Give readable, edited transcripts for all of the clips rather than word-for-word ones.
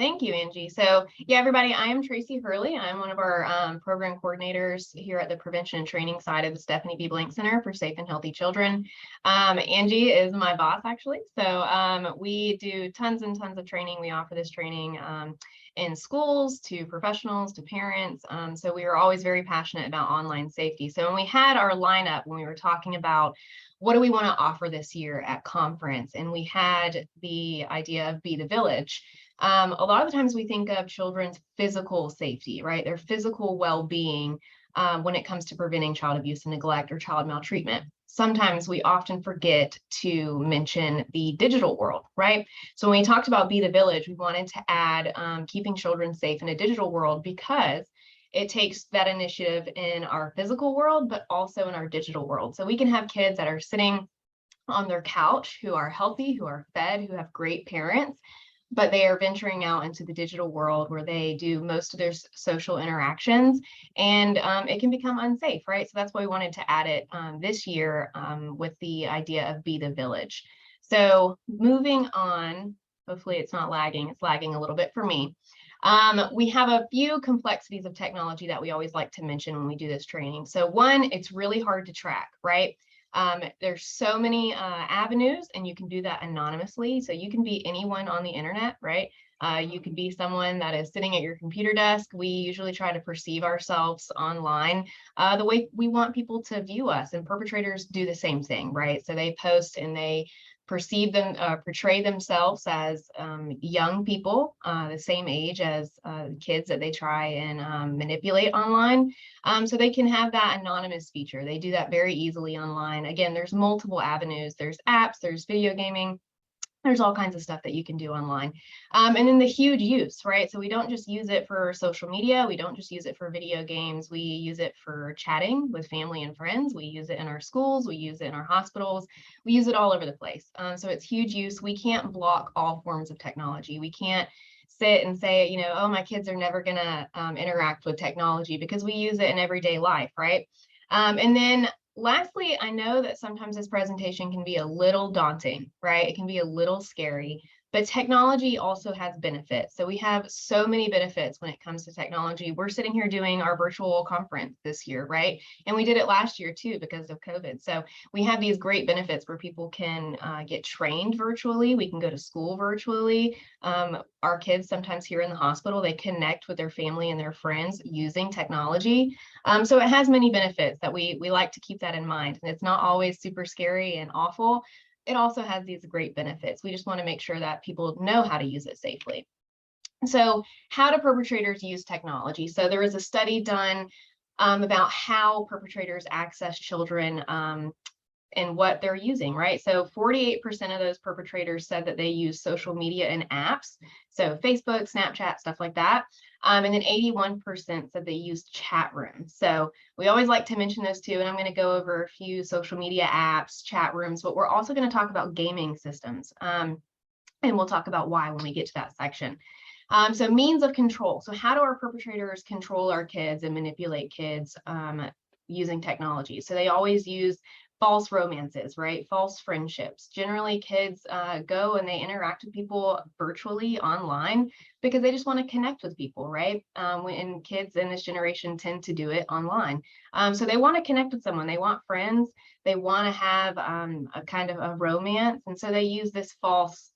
Thank you, Angie. So yeah, everybody, I am Tracy Hurley. I'm one of our program coordinators here at the Prevention and Training side of the Stephanie B. Blank Center for Safe and Healthy Children. Angie is my boss, actually. So we do tons and tons of training. We offer this training in schools, to professionals, to parents. So we are always very passionate about online safety. So when we had our lineup, when we were talking about what do we want to offer this year at conference, and we had the idea of Be the Village. A lot of the times we think of children's physical safety, right? Their physical well-being when it comes to preventing child abuse and neglect or child maltreatment. Sometimes we often forget to mention the digital world, right? So when we talked about Be the Village, we wanted to add keeping children safe in a digital world because it takes that initiative in our physical world, but also in our digital world. So we can have kids that are sitting on their couch who are healthy, who are fed, who have great parents, but they are venturing out into the digital world where they do most of their social interactions, and it can become unsafe, right? So that's why we wanted to add it this year with the idea of Be the Village. So moving on, hopefully it's not lagging, it's lagging a little bit for me. We have a few complexities of technology that we always like to mention when we do this training. So one, it's really hard to track, right? There's so many avenues, and you can do that anonymously. So you can be anyone on the internet, right? You could be someone that is sitting at your computer desk. We usually try to perceive ourselves online the way we want people to view us, and perpetrators do the same thing, right? So they post and they portray themselves as young people, the same age as kids that they try and manipulate online. So they can have that anonymous feature. They do that very easily online. Again, there's multiple avenues. There's apps, there's video gaming. There's all kinds of stuff that you can do online. And then the huge use, right? So we don't just use it for social media. We don't just use it for video games. We use it for chatting with family and friends. We use it in our schools. We use it in our hospitals. We use it all over the place. So it's huge use. We can't block all forms of technology. We can't sit and say, you know, oh, my kids are never going to interact with technology, because we use it in everyday life, right? And then lastly, I know that sometimes this presentation can be a little daunting, right? It can be a little scary, but technology also has benefits. So we have so many benefits when it comes to technology. We're sitting here doing our virtual conference this year, right? And we did it last year too because of COVID. So we have these great benefits where people can get trained virtually. We can go to school virtually. Our kids sometimes here in the hospital, they connect with their family and their friends using technology. So it has many benefits that we like to keep that in mind. And it's not always super scary and awful. It also has these great benefits. We just want to make sure that people know how to use it safely. So how do perpetrators use technology? So there was a study done about how perpetrators access children and what they're using, right? So 48% of those perpetrators said that they use social media and apps. So Facebook, Snapchat, stuff like that. And then 81% said they use chat rooms. So we always like to mention those two, and I'm going to go over a few social media apps, chat rooms, but we're also going to talk about gaming systems. And we'll talk about why when we get to that section. So means of control. So how do our perpetrators control our kids and manipulate kids using technology? So they always use false romances, right? False friendships. Generally, kids go and they interact with people virtually online because they just want to connect with people, right? And kids in this generation tend to do it online. So they want to connect with someone. They want friends. They want to have a kind of a romance. And so they use this false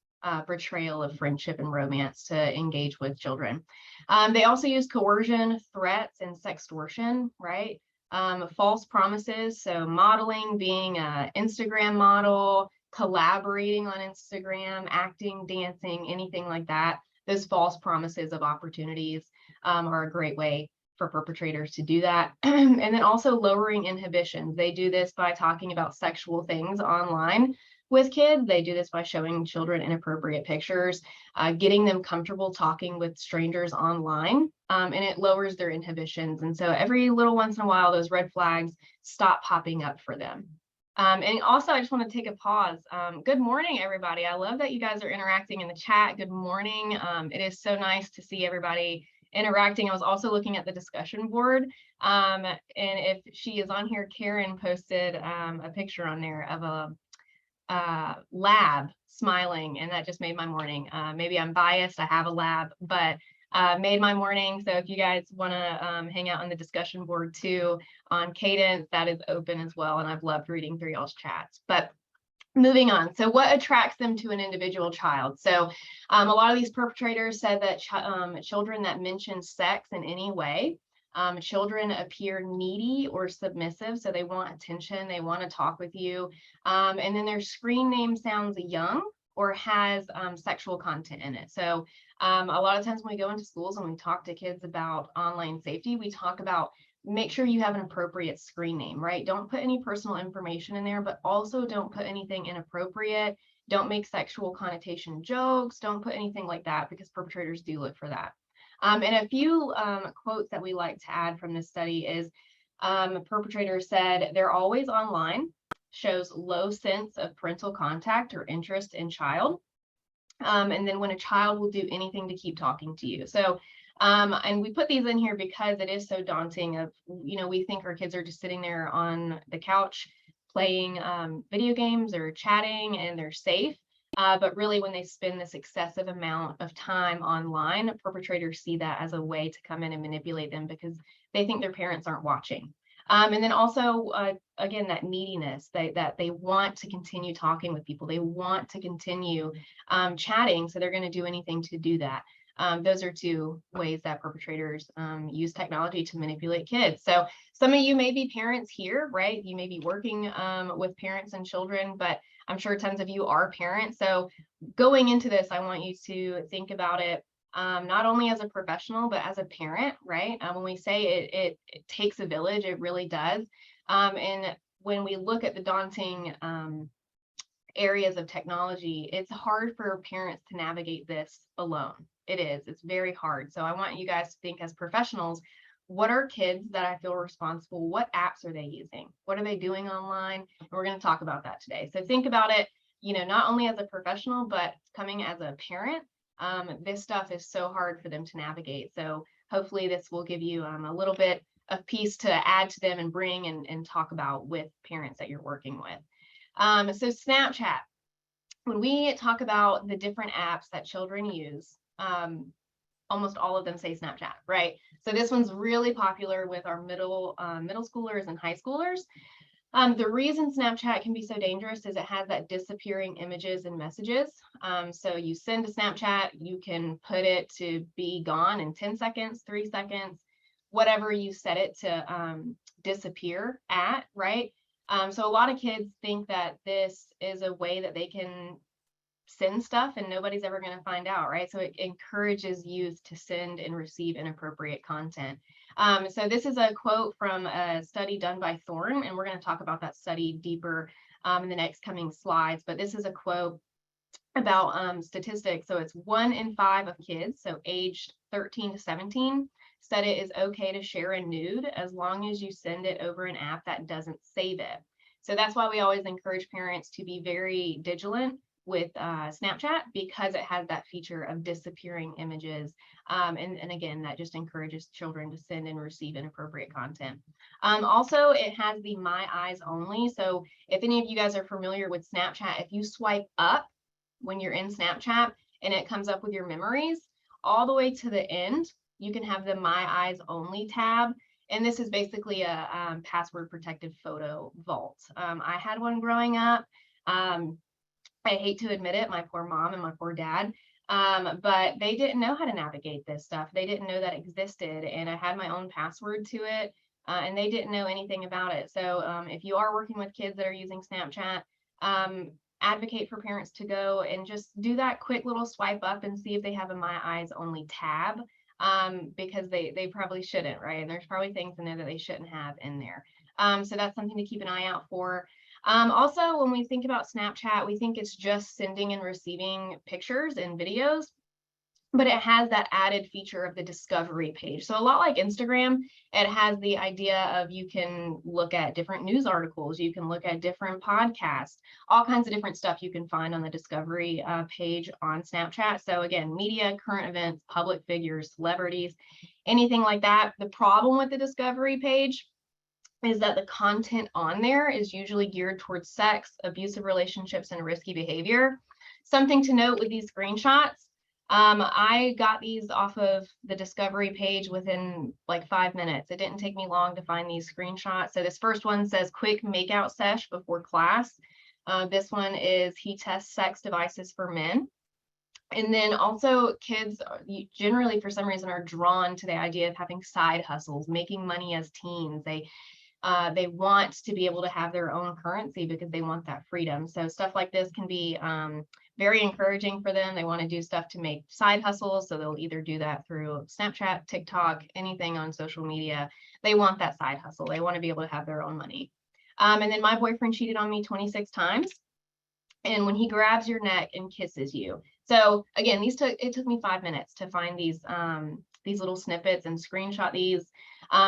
portrayal of friendship and romance to engage with children. They also use coercion, threats, and sextortion, right? False promises, so modeling, being an Instagram model, collaborating on Instagram, acting, dancing, anything like that. Those false promises of opportunities are a great way for perpetrators to do that. And then also lowering inhibitions. They do this by talking about sexual things online with kids. They do this by showing children inappropriate pictures, getting them comfortable talking with strangers online, and it lowers their inhibitions. And so every little once in a while, those red flags stop popping up for them. And also, I just want to take a pause. Good morning, everybody. I love that you guys are interacting in the chat. Good morning. It is so nice to see everybody interacting. I was also looking at the discussion board, and if she is on here, Karen posted a picture on there of lab smiling, and that just made my morning. Maybe I'm biased, I have a lab, but made my morning. So if you guys want to hang out on the discussion board too on Cadence, that is open as well. And I've loved reading through y'all's chats. But moving on. So what attracts them to an individual child? So a lot of these perpetrators said that children that mention sex in any way, children appear needy or submissive. So they want attention, they want to talk with you. And then their screen name sounds young or has sexual content in it. So a lot of times when we go into schools and we talk to kids about online safety, we talk about make sure you have an appropriate screen name, right? Don't put any personal information in there, but also don't put anything inappropriate. Don't make sexual connotation jokes. Don't put anything like that, because perpetrators do look for that. And a few quotes that we like to add from this study is a perpetrator said, "They're always online, shows low sense of parental contact or interest in child." And then when a child will do anything to keep talking to you. So and we put these in here because it is so daunting of, we think our kids are just sitting there on the couch playing video games or chatting and they're safe. But really when they spend this excessive amount of time online, perpetrators see that as a way to come in and manipulate them because they think their parents aren't watching. And then also, again, that neediness, that they want to continue talking with people. They want to continue chatting. So they're going to do anything to do that. Those are two ways that perpetrators use technology to manipulate kids. So some of you may be parents here, right? You may be working with parents and children, but I'm sure tons of you are parents. So going into this, I want you to think about it not only as a professional, but as a parent, right? When we say it takes a village, it really does. And when we look at the daunting areas of technology, it's hard for parents to navigate this alone. It is. It's very hard. So I want you guys to think as professionals, what are kids that I feel responsible? What apps are they using? What are they doing online? And we're going to talk about that today. So think about it, not only as a professional, but coming as a parent. This stuff is so hard for them to navigate. So hopefully this will give you a little bit of piece to add to them and bring and talk about with parents that you're working with. So Snapchat, when we talk about the different apps that children use, almost all of them say Snapchat, right? So this one's really popular with our middle schoolers and high schoolers. The reason Snapchat can be so dangerous is it has that disappearing images and messages. So you send a Snapchat, you can put it to be gone in 10 seconds, 3 seconds, whatever you set it to disappear at, right? So a lot of kids think that this is a way that they can send stuff and nobody's ever going to find out, right? So it encourages youth to send and receive inappropriate content. So this is a quote from a study done by Thorne, and we're going to talk about that study deeper in the next coming slides. But this is a quote about statistics. So it's 1 in 5 of kids, so aged 13 to 17, said it is okay to share a nude as long as you send it over an app that doesn't save it. So that's why we always encourage parents to be very vigilant with Snapchat, because it has that feature of disappearing images. And again, that just encourages children to send and receive inappropriate content. Also, it has the My Eyes Only. So if any of you guys are familiar with Snapchat, if you swipe up when you're in Snapchat and it comes up with your memories, all the way to the end, you can have the My Eyes Only tab. And this is basically a password protected photo vault. I had one growing up. I hate to admit it, my poor mom and my poor dad, but they didn't know how to navigate this stuff. They didn't know that existed, and I had my own password to it, and they didn't know anything about it. So if you are working with kids that are using Snapchat, advocate for parents to go and just do that quick little swipe up and see if they have a My Eyes Only tab, because they probably shouldn't, right? And there's probably things in there that they shouldn't have in there. So that's something to keep an eye out for. Also, when we think about Snapchat, we think it's just sending and receiving pictures and videos, but it has that added feature of the discovery page. So a lot like Instagram, it has the idea of you can look at different news articles, you can look at different podcasts, all kinds of different stuff you can find on the discovery page on Snapchat. So again, media, current events, public figures, celebrities, anything like that. The problem with the discovery page is that the content on there is usually geared towards sex, abusive relationships, and risky behavior. Something to note with these screenshots, I got these off of the discovery page within like 5 minutes. It didn't take me long to find these screenshots. So this first one says quick makeout sesh before class. This one is he tests sex devices for men. And then also kids generally for some reason are drawn to the idea of having side hustles, making money as teens. They want to be able to have their own currency because they want that freedom. So stuff like this can be very encouraging for them. They want to do stuff to make side hustles. So they'll either do that through Snapchat, TikTok, anything on social media. They want that side hustle. They want to be able to have their own money. And then my boyfriend cheated on me 26 times. And when he grabs your neck and kisses you. So again, it took me 5 minutes to find these little snippets and screenshot these.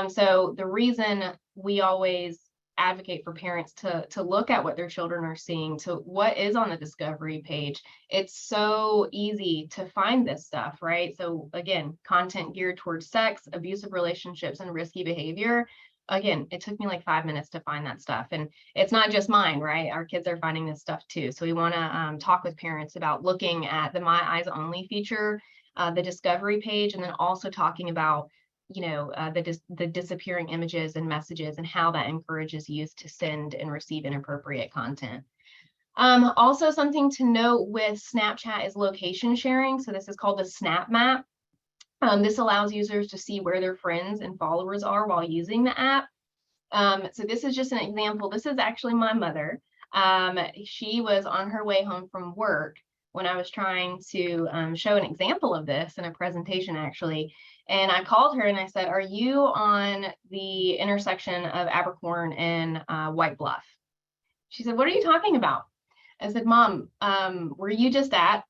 So the reason we always advocate for parents to look at what their children are seeing, to what is on the discovery page. It's so easy to find this stuff, right? So again, content geared towards sex, abusive relationships, and risky behavior. Again, it took me like 5 minutes to find that stuff. And it's not just mine, right? Our kids are finding this stuff too. So we want to talk with parents about looking at the My Eyes Only feature, the discovery page, and then also talking about, the disappearing images and messages and how that encourages youth to send and receive inappropriate content. Also something to note with Snapchat is location sharing. So this is called the Snap Map. This allows users to see where their friends and followers are while using the app. So this is just an example. This is actually my mother. She was on her way home from work when I was trying to show an example of this in a presentation, actually. And I called her and I said, "Are you on the intersection of Abercorn and White Bluff?" She said, "What are you talking about?" I said, "Mom, were you just at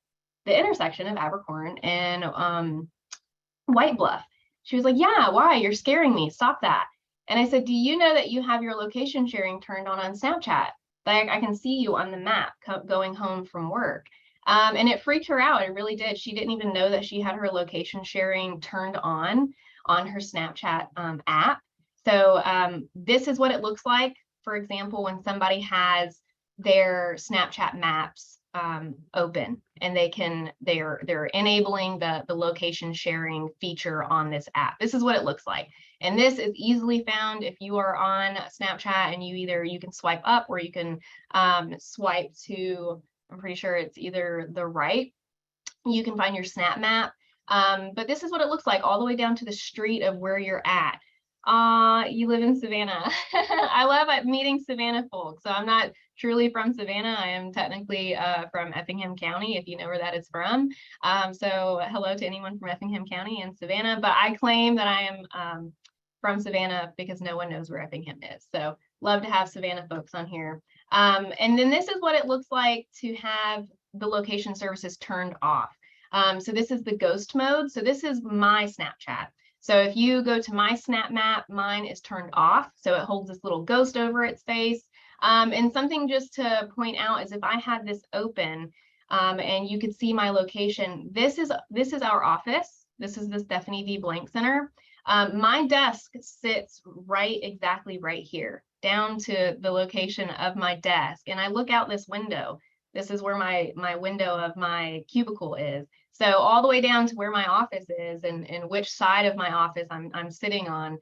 the intersection of Abercorn and White Bluff?" She was like, "Yeah, why? You're scaring me. Stop that." And I said, "Do you know that you have your location sharing turned on Snapchat? Like I can see you on the map going home from work." And it freaked her out. It really did. She didn't even know that she had her location sharing turned on her Snapchat app. So this is what it looks like. For example, when somebody has their Snapchat maps open and they're enabling the location sharing feature on this app. This is what it looks like. And this is easily found if you are on Snapchat and you can swipe up or you can swipe to, I'm pretty sure it's either the right. You can find your Snap Map. But this is what it looks like all the way down to the street of where you're at. You live in Savannah. I love meeting Savannah folks. So I'm not truly from Savannah. I am technically from Effingham County, if you know where that is from. So hello to anyone from Effingham County and Savannah, but I claim that I am from Savannah because no one knows where Effingham is. So love to have Savannah folks on here. And then this is what it looks like to have the location services turned off. So this is the ghost mode. So this is my Snapchat. So if you go to my Snap Map, mine is turned off. So it holds this little ghost over its face. And something just to point out is if I had this open and you could see my location, this is our office. This is the Stephanie V. Blank Center. My desk sits exactly right here, down to the location of my desk. And I look out this window. This is where my window of my cubicle is. So all the way down to where my office is and which side of my office I'm sitting on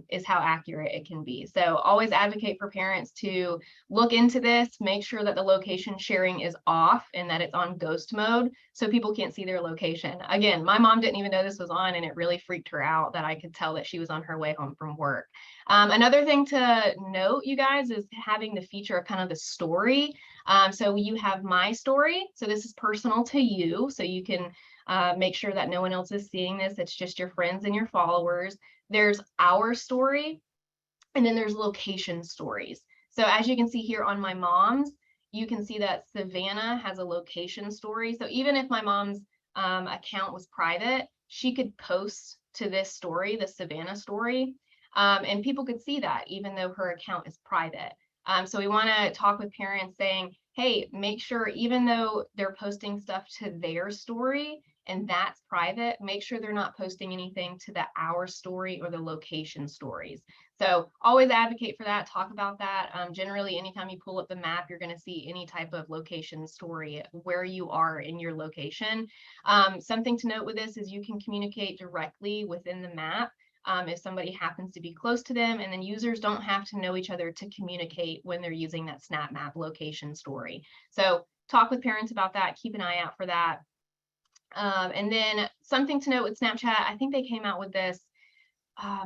is how accurate it can be. So always advocate for parents to look into this, make sure that the location sharing is off and that it's on ghost mode so people can't see their location. Again, my mom didn't even know this was on and it really freaked her out that I could tell that she was on her way home from work. Another thing to note, you guys, is having the feature of kind of the story. So you have my story. So this is personal to you. So you can make sure that no one else is seeing this. It's just your friends and your followers. There's our story, and then there's location stories. So as you can see here on my mom's, you can see that Savannah has a location story. So even if my mom's account was private, she could post to this story, the Savannah story, and people could see that even though her account is private. So we want to talk with parents saying, hey, make sure even though they're posting stuff to their story and that's private, make sure they're not posting anything to the our story or the location stories. So always advocate for that, talk about that. Generally, anytime you pull up the map, you're going to see any type of location story where you are in your location. Something to note with this is you can communicate directly within the map if somebody happens to be close to them, and then users don't have to know each other to communicate when they're using that Snap Map location story. So talk with parents about that, keep an eye out for that. And then something to note with Snapchat, I think they came out with this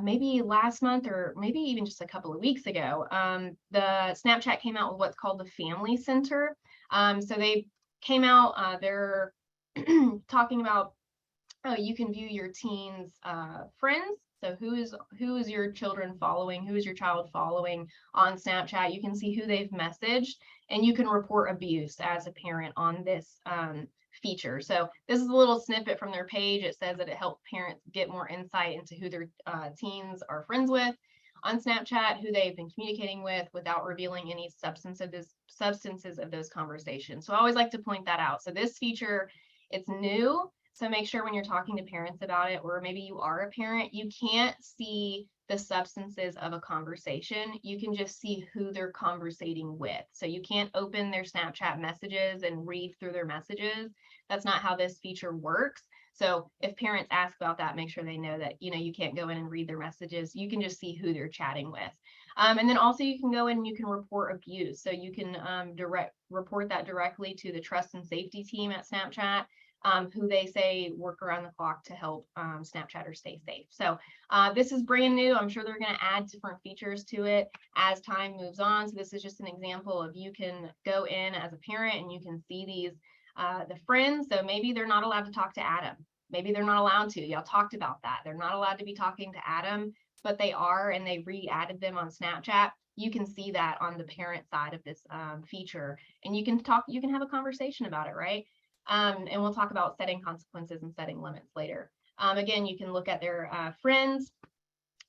maybe last month or maybe even just a couple of weeks ago. The Snapchat came out with what's called the Family Center. So they came out, they're talking about, oh, you can view your teens' friends. So who is your children following? Who is your child following on Snapchat? You can see who they've messaged, and you can report abuse as a parent on this feature. So this is a little snippet from their page. It says that it helps parents get more insight into who their teens are friends with on Snapchat, who they've been communicating with without revealing any substances of those conversations. So I always like to point that out. So this feature, it's new. So make sure when you're talking to parents about it, or maybe you are a parent, you can't see the substances of a conversation. You can just see who they're conversating with. So you can't open their Snapchat messages and read through their messages. That's not how this feature works. So if parents ask about that, make sure they know that, you can't go in and read their messages. You can just see who they're chatting with. And then also you can go in and you can report abuse. So you can report that directly to the trust and safety team at Snapchat. Who they say work around the clock to help Snapchatters stay safe. So this is brand new. I'm sure they're going to add different features to it as time moves on. So this is just an example of you can go in as a parent and you can see these, the friends. So maybe they're not allowed to talk to Adam. Maybe they're not allowed to. Y'all talked about that. They're not allowed to be talking to Adam, but they are, and they re-added them on Snapchat. You can see that on the parent side of this feature, and you can have a conversation about it, right? And we'll talk about setting consequences and setting limits later. Again, you can look at their friends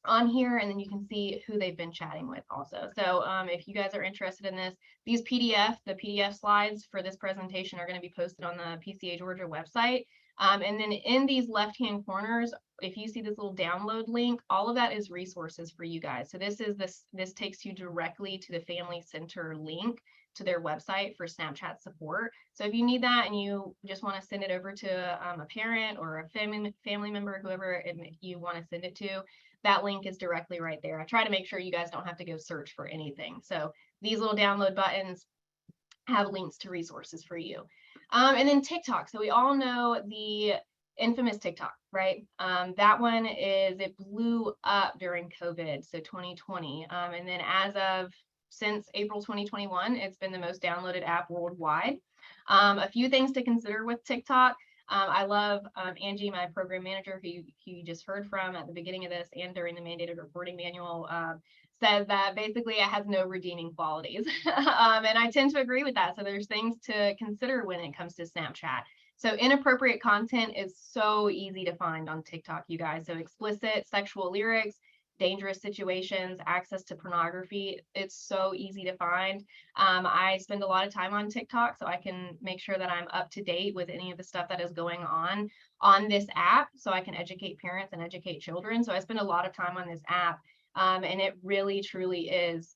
on here, and then you can see who they've been chatting with also. So if you guys are interested in this, the PDF slides for this presentation are going to be posted on the PCA Georgia website. And then in these left-hand corners, if you see this little download link, all of that is resources for you guys. So this takes you directly to the Family Center link to their website for Snapchat support. So if you need that and you just want to send it over to a parent or a family member, whoever you want to send it to, that link is directly right there. I try to make sure you guys don't have to go search for anything. So these little download buttons have links to resources for you. And then TikTok. So we all know the infamous TikTok, right? That one it blew up during COVID, so 2020. And then since April 2021, it's been the most downloaded app worldwide. A few things to consider with TikTok. I love Angie, my program manager, who you just heard from at the beginning of this and during the mandated reporting manual, says that basically it has no redeeming qualities. And I tend to agree with that. So there's things to consider when it comes to Snapchat. So inappropriate content is so easy to find on TikTok, you guys. So explicit sexual lyrics, dangerous situations, access to pornography, it's so easy to find. I spend a lot of time on TikTok, so I can make sure that I'm up to date with any of the stuff that is going on this app, so I can educate parents and educate children. So I spend a lot of time on this app, and it really truly is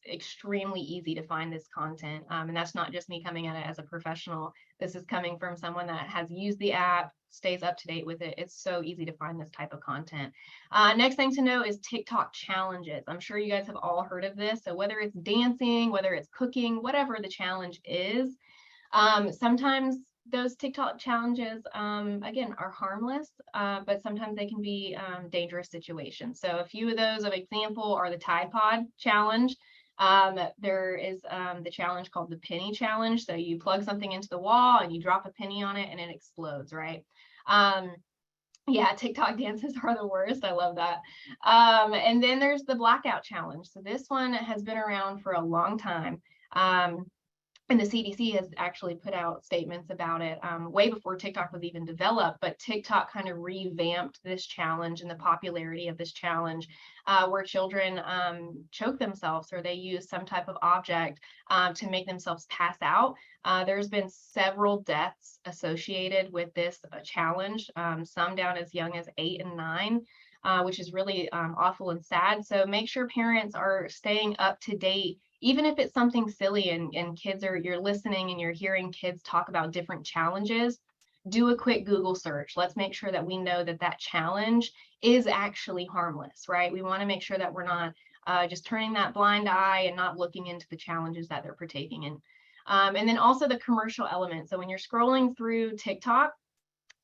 extremely easy to find this content. And that's not just me coming at it as a professional. This is coming from someone that has used the app, stays up to date with it. It's so easy to find this type of content. Next thing to know is TikTok challenges. I'm sure you guys have all heard of this. So whether it's dancing, whether it's cooking, whatever the challenge is, sometimes those TikTok challenges, again, are harmless, but sometimes they can be dangerous situations. So a few of those of example are the Tide Pod challenge. There is the challenge called the penny challenge. So you plug something into the wall and you drop a penny on it and it explodes, right? Yeah, TikTok dances are the worst. I love that. And then there's the blackout challenge. So this one has been around for a long time. and the CDC has actually put out statements about it way before TikTok was even developed, but TikTok kind of revamped this challenge and the popularity of this challenge where children choke themselves or they use some type of object to make themselves pass out. There's been several deaths associated with this challenge, some down as young as 8 and 9. Which is really awful and sad. So make sure parents are staying up to date, even if it's something silly and kids are, you're listening and you're hearing kids talk about different challenges, do a quick Google search. Let's make sure that we know that that challenge is actually harmless, right? We want to make sure that we're not just turning that blind eye and not looking into the challenges that they're partaking in. And then also the commercial element. So when you're scrolling through TikTok,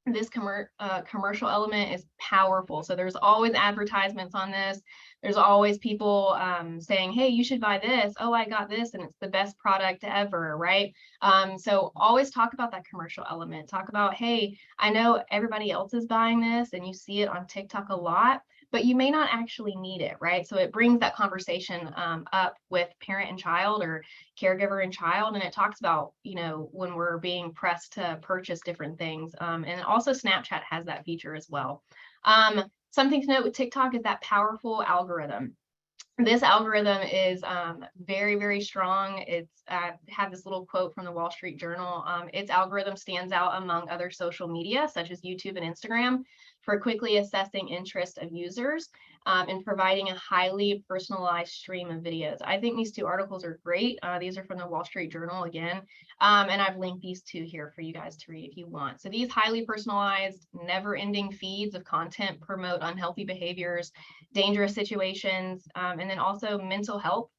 this commercial element is powerful. So there's always advertisements on this. There's always people saying, hey, you should buy this. Oh, I got this and it's the best product ever, right? So always talk about that commercial element. Talk about, hey, I know everybody else is buying this and you see it on TikTok a lot, but you may not actually need it, right? So it brings that conversation up with parent and child or caregiver and child. And it talks about, you know, when we're being pressed to purchase different things. And also Snapchat has that feature as well. Something to note with TikTok is that powerful algorithm. This algorithm is very, very strong. It's had this little quote from the Wall Street Journal. Its algorithm stands out among other social media, such as YouTube and Instagram, for quickly assessing interest of users and providing a highly personalized stream of videos. I think these two articles are great. These are from the Wall Street Journal again, and I've linked these two here for you guys to read if you want. So these highly personalized, never-ending feeds of content promote unhealthy behaviors, dangerous situations, and then also mental health,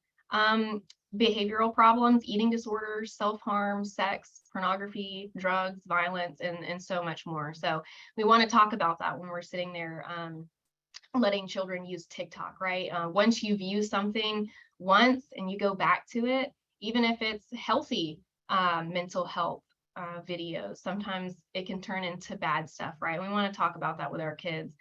behavioral problems, eating disorders, self-harm, sex, pornography, drugs, violence, and so much more. So we want to talk about that when we're sitting there letting children use TikTok, right? Once you view something once and you go back to it, even if it's healthy mental health videos, sometimes it can turn into bad stuff, right? We want to talk about that with our kids.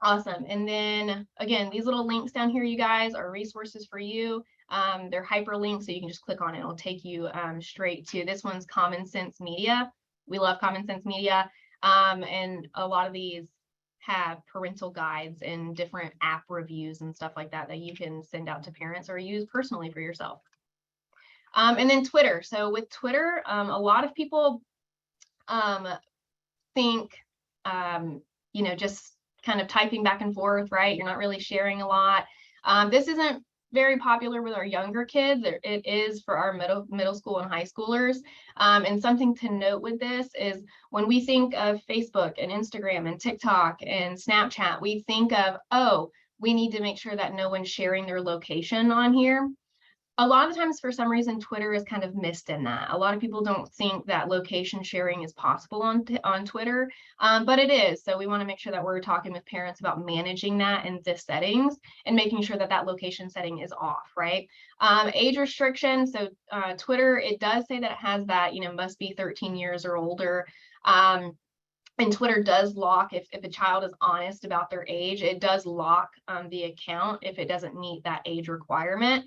Awesome. And then again, these little links down here, you guys, are resources for you. They're hyperlinks, so you can just click on it. It'll take you straight to this one's Common Sense Media. We love Common Sense Media. And a lot of these have parental guides and different app reviews and stuff like that that you can send out to parents or use personally for yourself. And then Twitter. So with Twitter, a lot of people think, you know, just kind of typing back and forth, right? You're not really sharing a lot. This isn't very popular with our younger kids. It is for our middle school and high schoolers. And something to note with this is when we think of Facebook and Instagram and TikTok and Snapchat, we think of, oh, we need to make sure that no one's sharing their location on here. A lot of times, for some reason, Twitter is kind of missed in that. A lot of people don't think that location sharing is possible on Twitter, but it is. So we want to make sure that we're talking with parents about managing that in the settings and making sure that that location setting is off, right? Age restriction. So Twitter, it does say that it has that, you know, must be 13 years or older. And Twitter does lock, if a child is honest about their age, it does lock the account if it doesn't meet that age requirement.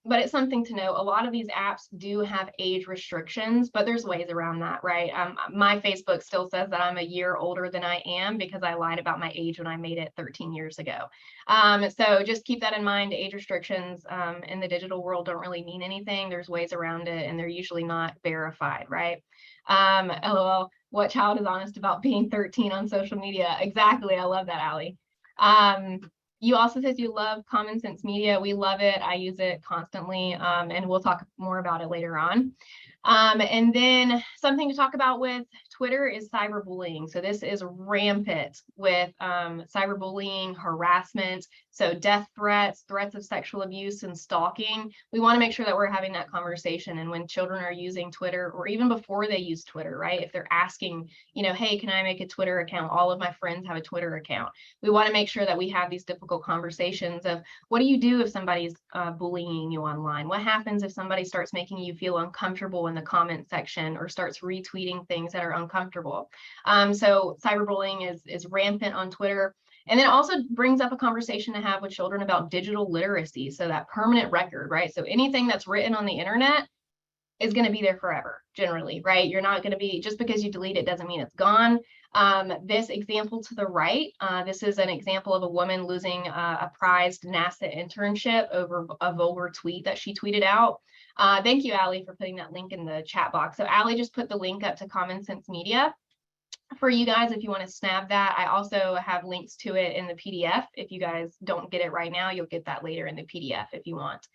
But it's something to know. A lot of these apps do have age restrictions, but there's ways around that, right? My Facebook still says that I'm a year older than I am because I lied about my age when I made it 13 years ago. So just keep that in mind. Age restrictions in the digital world don't really mean anything. There's ways around it, and they're usually not verified, right? LOL, what child is honest about being 13 on social media? Exactly. I love that, Allie. You also said you love Common Sense Media. We love it. I use it constantly, and we'll talk more about it later on. And then something to talk about with Twitter is cyberbullying. So this is rampant with cyberbullying, harassment, so death threats, threats of sexual abuse, and stalking. We want to make sure that we're having that conversation. And when children are using Twitter, or even before they use Twitter, right? If they're asking, you know, hey, can I make a Twitter account? All of my friends have a Twitter account. We want to make sure that we have these difficult conversations of what do you do if somebody's bullying you online? What happens if somebody starts making you feel uncomfortable in the comment section or starts retweeting things that are uncomfortable? So cyberbullying is rampant on Twitter. And then it also brings up a conversation to have with children about digital literacy. So that permanent record, right? So anything that's written on the internet is going to be there forever, generally, right? You're not going to be, just because you delete it doesn't mean it's gone. This example to the right, this is an example of a woman losing a prized NASA internship over a vulgar tweet that she tweeted out. Thank you, Allie, for putting that link in the chat box. So Allie just put the link up to Common Sense Media for you guys if you want to snap that. I also have links to it in the PDF. If you guys don't get it right now, you'll get that later in the PDF if you want.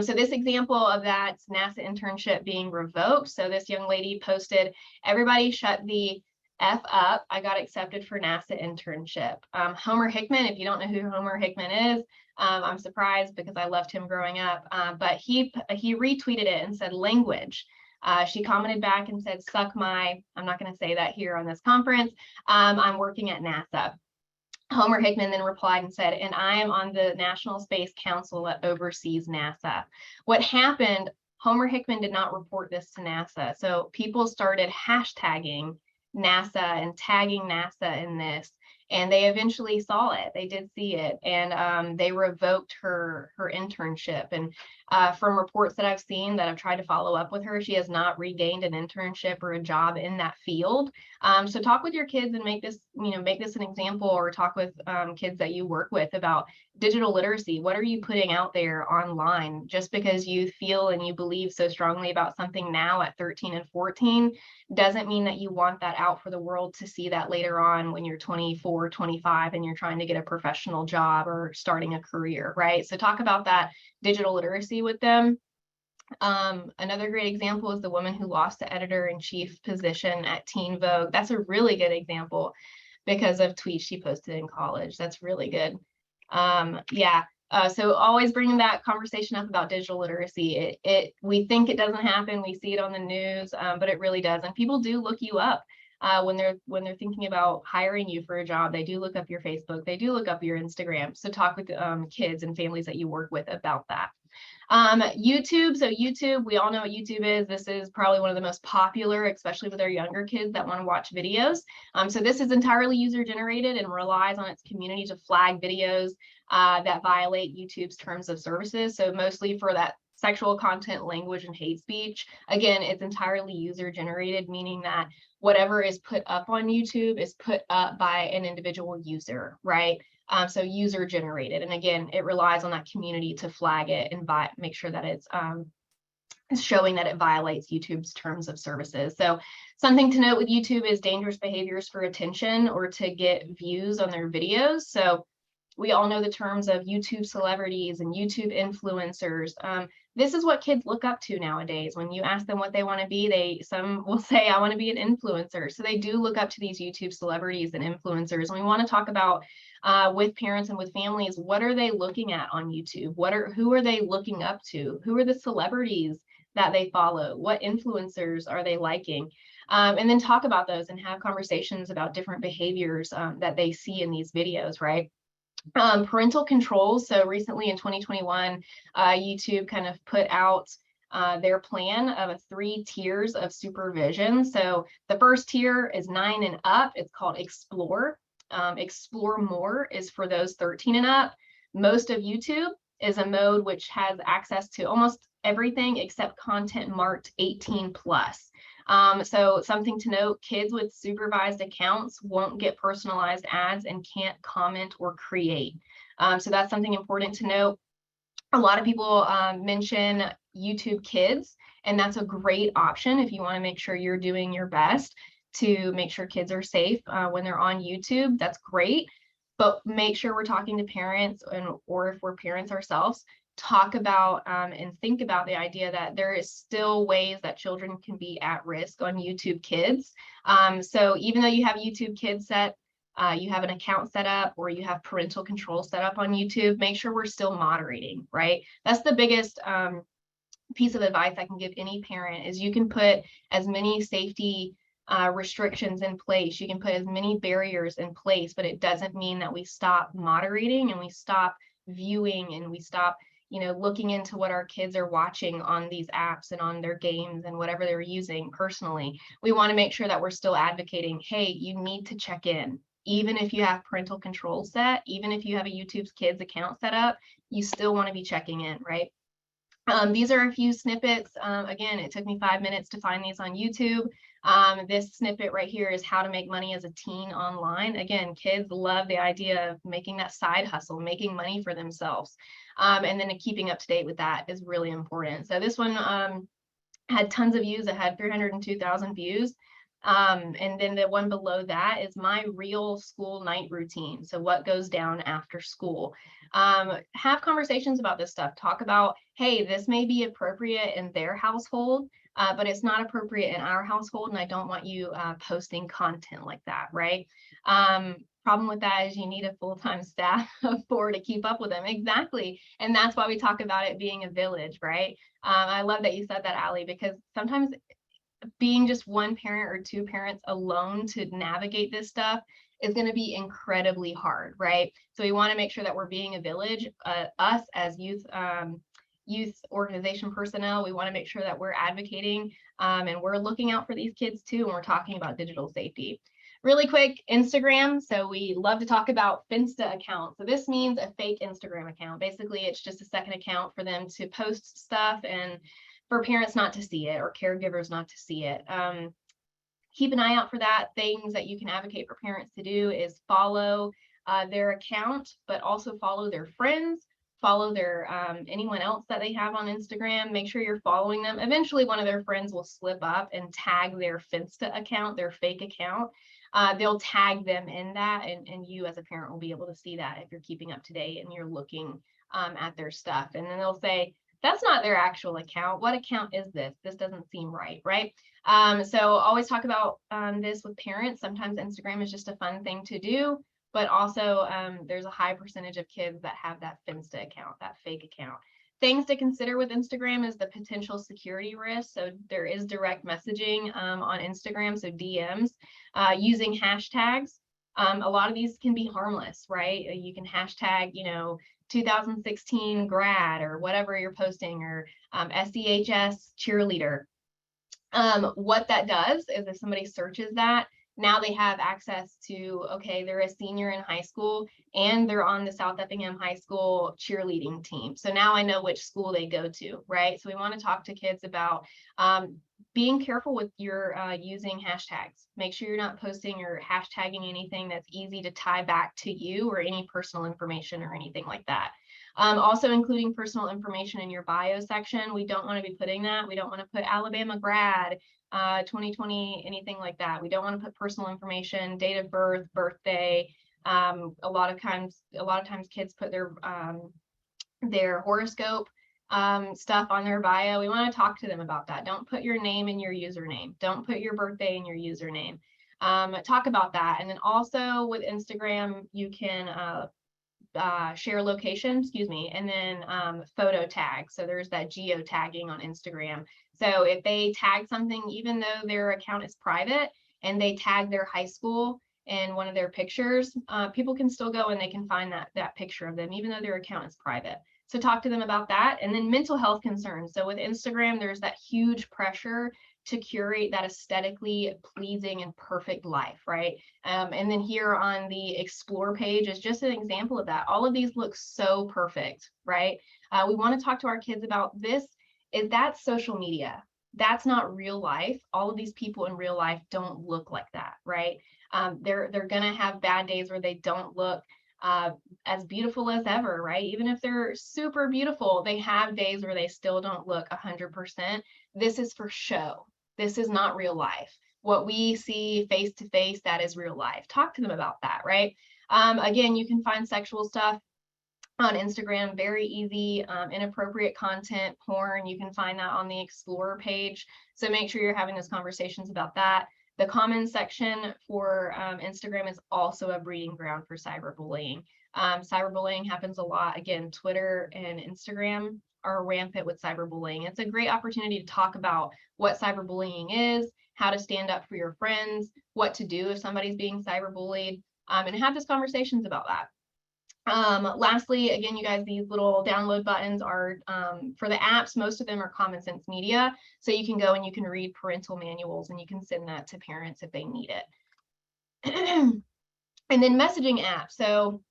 So this example of that NASA internship being revoked. So this young lady posted, "Everybody shut the F up. I got accepted for NASA internship." Homer Hickman, if you don't know who Homer Hickman is, I'm surprised because I loved him growing up, but he retweeted it and said, "Language." She commented back and said, "Suck my," I'm not going to say that here on this conference, "I'm working at NASA." Homer Hickman then replied and said, "And I am on the National Space Council that oversees NASA." What happened, Homer Hickman did not report this to NASA. So people started hashtagging NASA and tagging NASA in this. And they eventually saw it. They did see it, and they revoked her internship. And from reports that I've seen that I've tried to follow up with her, she has not regained an internship or a job in that field. So talk with your kids and make this an example, or talk with kids that you work with about digital literacy. What are you putting out there online? Just because you feel and you believe so strongly about something now at 13 and 14 doesn't mean that you want that out for the world to see that later on when you're 24, 25, and you're trying to get a professional job or starting a career, right? So talk about that digital literacy with them. Another great example is the woman who lost the editor-in-chief position at Teen Vogue. That's a really good example because of tweets she posted in college. That's really good. So always bringing that conversation up about digital literacy. We think it doesn't happen. We see it on the news, but it really does. And people do look you up when they're thinking about hiring you for a job. They do look up your Facebook. They do look up your Instagram. So talk with kids and families that you work with about that. YouTube. So YouTube, we all know what YouTube is. This is probably one of the most popular, especially with our younger kids that want to watch videos. So this is entirely user generated and relies on its community to flag videos that violate YouTube's terms of services. So mostly for that sexual content, language, and hate speech. Again, it's entirely user generated, meaning that whatever is put up on YouTube is put up by an individual user, right? So user generated. And again, it relies on that community to flag it and make sure that it's showing that it violates YouTube's terms of services. So something to note with YouTube is dangerous behaviors for attention or to get views on their videos. So we all know the terms of YouTube celebrities and YouTube influencers. This is what kids look up to nowadays. When you ask them what they want to be, some will say, "I want to be an influencer." So they do look up to these YouTube celebrities and influencers. And we want to talk about with parents and with families, what are they looking at on YouTube? Who are they looking up to? Who are the celebrities that they follow? What influencers are they liking? And then talk about those and have conversations about different behaviors that they see in these videos, right? Parental controls. So recently in 2021, YouTube kind of put out their plan of 3 tiers of supervision. So the first tier is 9 and up. It's called Explore. Explore More is for those 13 and up. Most of YouTube is a mode which has access to almost everything except content marked 18 plus. So something to note, kids with supervised accounts won't get personalized ads and can't comment or create. So that's something important to note. A lot of people mention YouTube Kids, and that's a great option if you want to make sure you're doing your best to make sure kids are safe when they're on YouTube. That's great, but make sure we're talking to parents, or if we're parents ourselves, talk about and think about the idea that there is still ways that children can be at risk on YouTube Kids. So even though you have YouTube Kids set, you have an account set up, or you have parental control set up on YouTube, make sure we're still moderating, right? That's the biggest piece of advice I can give any parent is you can put as many safety restrictions in place. You can put as many barriers in place, but it doesn't mean that we stop moderating and we stop viewing and we stop looking into what our kids are watching on these apps and on their games and whatever they're using personally. We want to make sure that we're still advocating, hey, you need to check in. even if you have parental controls set, even if you have a YouTube Kids account set up, you still want to be checking in, right? These are a few snippets. Again, it took me 5 minutes to find these on YouTube. This snippet right here is how to make money as a teen online. Again, kids love the idea of making that side hustle, making money for themselves. And then keeping up to date with that is really important. So this one had tons of views. It had 302,000 views. And then the one below that is my real school night routine. So what goes down after school? Have conversations about this stuff. Talk about, hey, this may be appropriate in their household, but it's not appropriate in our household. And I don't want you posting content like that, right? Problem with that is you need a full-time staff of 4 to keep up with them. Exactly. And that's why we talk about it being a village, right? I love that you said that, Allie, because sometimes being just one parent or 2 parents alone to navigate this stuff is going to be incredibly hard, right? So we want to make sure that we're being a village. Us as youth organization personnel, we want to make sure that we're advocating and we're looking out for these kids too when we're talking about digital safety. Really quick, Instagram. So we love to talk about Finsta account. So this means a fake Instagram account. Basically, it's just a second account for them to post stuff and for parents not to see it or caregivers not to see it. Keep an eye out for that. Things that you can advocate for parents to do is follow their account, but also follow their friends, follow their anyone else that they have on Instagram. Make sure you're following them. Eventually, one of their friends will slip up and tag their Finsta account, their fake account. They'll tag them in that, and you as a parent will be able to see that if you're keeping up to date and you're looking at their stuff. And then they'll say, that's not their actual account. What account is this? This doesn't seem right, right? So always talk about this with parents. Sometimes Instagram is just a fun thing to do, but also there's a high percentage of kids that have that Finsta account, that fake account. Things to consider with Instagram is the potential security risk. So there is direct messaging on Instagram, so DMs, using hashtags. A lot of these can be harmless, right? You can hashtag, 2016 grad or whatever you're posting, or SEHS cheerleader. What that does is if somebody searches that, now they have access to, okay, they're a senior in high school and they're on the South Effingham High School cheerleading team. So now I know which school they go to, right? So we want to talk to kids about being careful with your using hashtags. Make sure you're not posting or hashtagging anything that's easy to tie back to you or any personal information or anything like that. Also including personal information in your bio section. We don't want to be putting that. We don't want to put Alabama grad, 2020, anything like that. We don't want to put personal information, date of birth, birthday. A lot of times kids put their horoscope stuff on their bio. We want to talk to them about that. Don't put your name in your username. Don't put your birthday in your username. Talk about that. And then also with Instagram, you can share location, and then photo tag. So there's that geo tagging on Instagram. So if they tag something, even though their account is private and they tag their high school in one of their pictures, people can still go and they can find that picture of them, even though their account is private. So talk to them about that. And then mental health concerns. So with Instagram, there's that huge pressure to curate that aesthetically pleasing and perfect life, right? And then here on the explore page is just an example of that. All of these look so perfect, right? We want to talk to our kids about this. That's social media. That's not real life. All of these people in real life don't look like that, right? They're gonna have bad days where they don't look as beautiful as ever, right? Even if they're super beautiful, they have days where they still don't look 100%. This is for show. This is not real life. What we see face to face, that is real life. Talk to them about that, right? Again, you can find sexual stuff on Instagram, very easy, inappropriate content, porn, you can find that on the Explorer page. So make sure you're having those conversations about that. The comments section for Instagram is also a breeding ground for cyberbullying. Cyberbullying happens a lot. Again, Twitter and Instagram are rampant with cyberbullying. It's a great opportunity to talk about what cyberbullying is, how to stand up for your friends, what to do if somebody's being cyberbullied, and have these conversations about that. Lastly, again, you guys, these little download buttons are for the apps. Most of them are Common Sense Media. So you can go and you can read parental manuals and you can send that to parents if they need it. And then messaging apps. So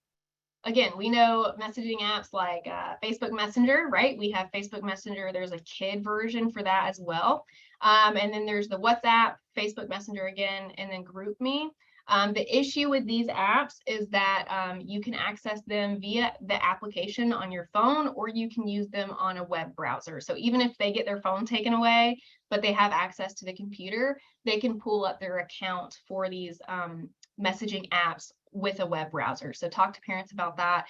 again, we know messaging apps like Facebook Messenger, right? We have Facebook Messenger. There's a kid version for that as well. And then there's the WhatsApp, Facebook Messenger again, and then GroupMe. The issue with these apps is that you can access them via the application on your phone, or you can use them on a web browser. So even if they get their phone taken away, but they have access to the computer, they can pull up their account for these messaging apps with a web browser. So talk to parents about that.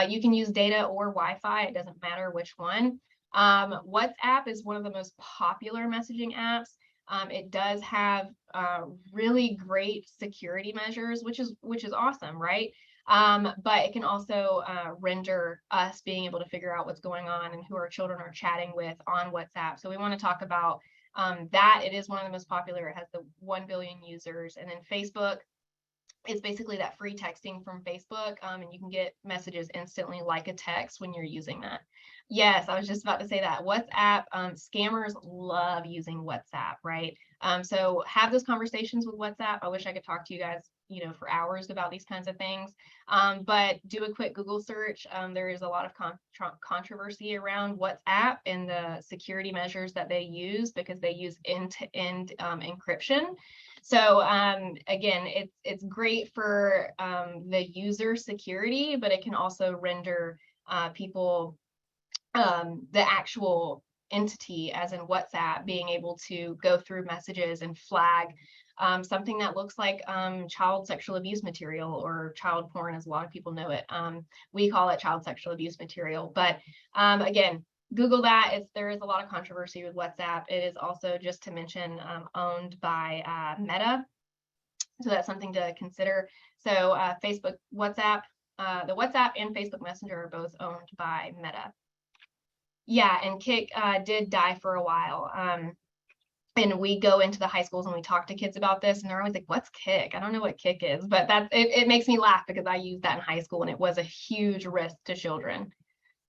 You can use data or Wi-Fi. It doesn't matter which one. WhatsApp is one of the most popular messaging apps. It does have really great security measures, which is awesome, right? But it can also render us being able to figure out what's going on and who our children are chatting with on WhatsApp. So we want to talk about that. It is one of the most popular. It has the 1 billion users. And then Facebook, it's basically that free texting from Facebook, and you can get messages instantly like a text when you're using that. Yes, I was just about to say that. WhatsApp, scammers love using WhatsApp, right? So have those conversations with WhatsApp. I wish I could talk to you guys, for hours about these kinds of things. But do a quick Google search. There is a lot of controversy around WhatsApp and the security measures that they use, because they use end-to-end encryption. So again, it's great for the user security, but it can also render people, the actual entity, as in WhatsApp, being able to go through messages and flag something that looks like child sexual abuse material, or child porn, as a lot of people know it. We call it child sexual abuse material. But again, Google that. There is a lot of controversy with WhatsApp. It is also, just to mention, owned by Meta. So that's something to consider. So Facebook, WhatsApp, the WhatsApp and Facebook Messenger are both owned by Meta. Yeah, and Kik did die for a while. And we go into the high schools and we talk to kids about this, and they're always like, "What's Kik? I don't know what Kik is." But it makes me laugh, because I used that in high school and it was a huge risk to children.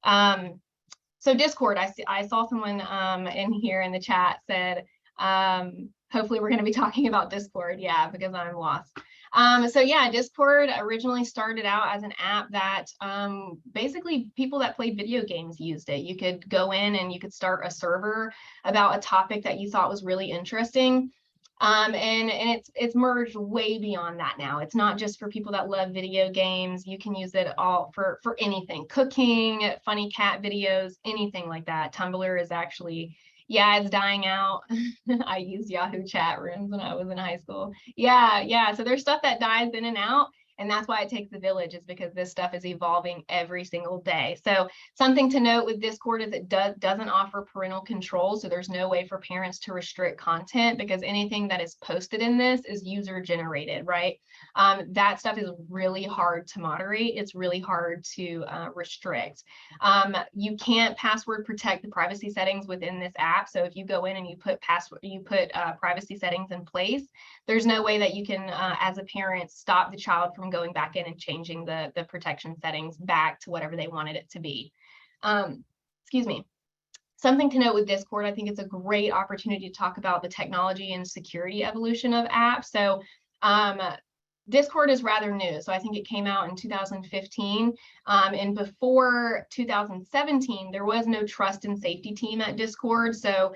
So Discord, I saw someone in here in the chat said, hopefully we're going to be talking about Discord. Yeah, because I'm lost. So yeah, Discord originally started out as an app that basically people that played video games used it. You could go in and you could start a server about a topic that you thought was really interesting. And it's merged way beyond that now. It's not just for people that love video games. You can use it all for anything, cooking, funny cat videos, anything like that. Tumblr is actually, yeah, it's dying out. I used Yahoo chat rooms when I was in high school. Yeah. So there's stuff that dies in and out. And that's why it takes a village, is because this stuff is evolving every single day. So something to note with Discord is it doesn't offer parental control. So there's no way for parents to restrict content, because anything that is posted in this is user generated, right? That stuff is really hard to moderate. It's really hard to restrict. You can't password protect the privacy settings within this app. So if you go in and you put privacy settings in place, there's no way that you can, as a parent, stop the child from going back in and changing the protection settings back to whatever they wanted it to be. Excuse me. Something to note with Discord, I think it's a great opportunity to talk about the technology and security evolution of apps. So Discord is rather new. So I think it came out in 2015. And before 2017, there was no trust and safety team at Discord. So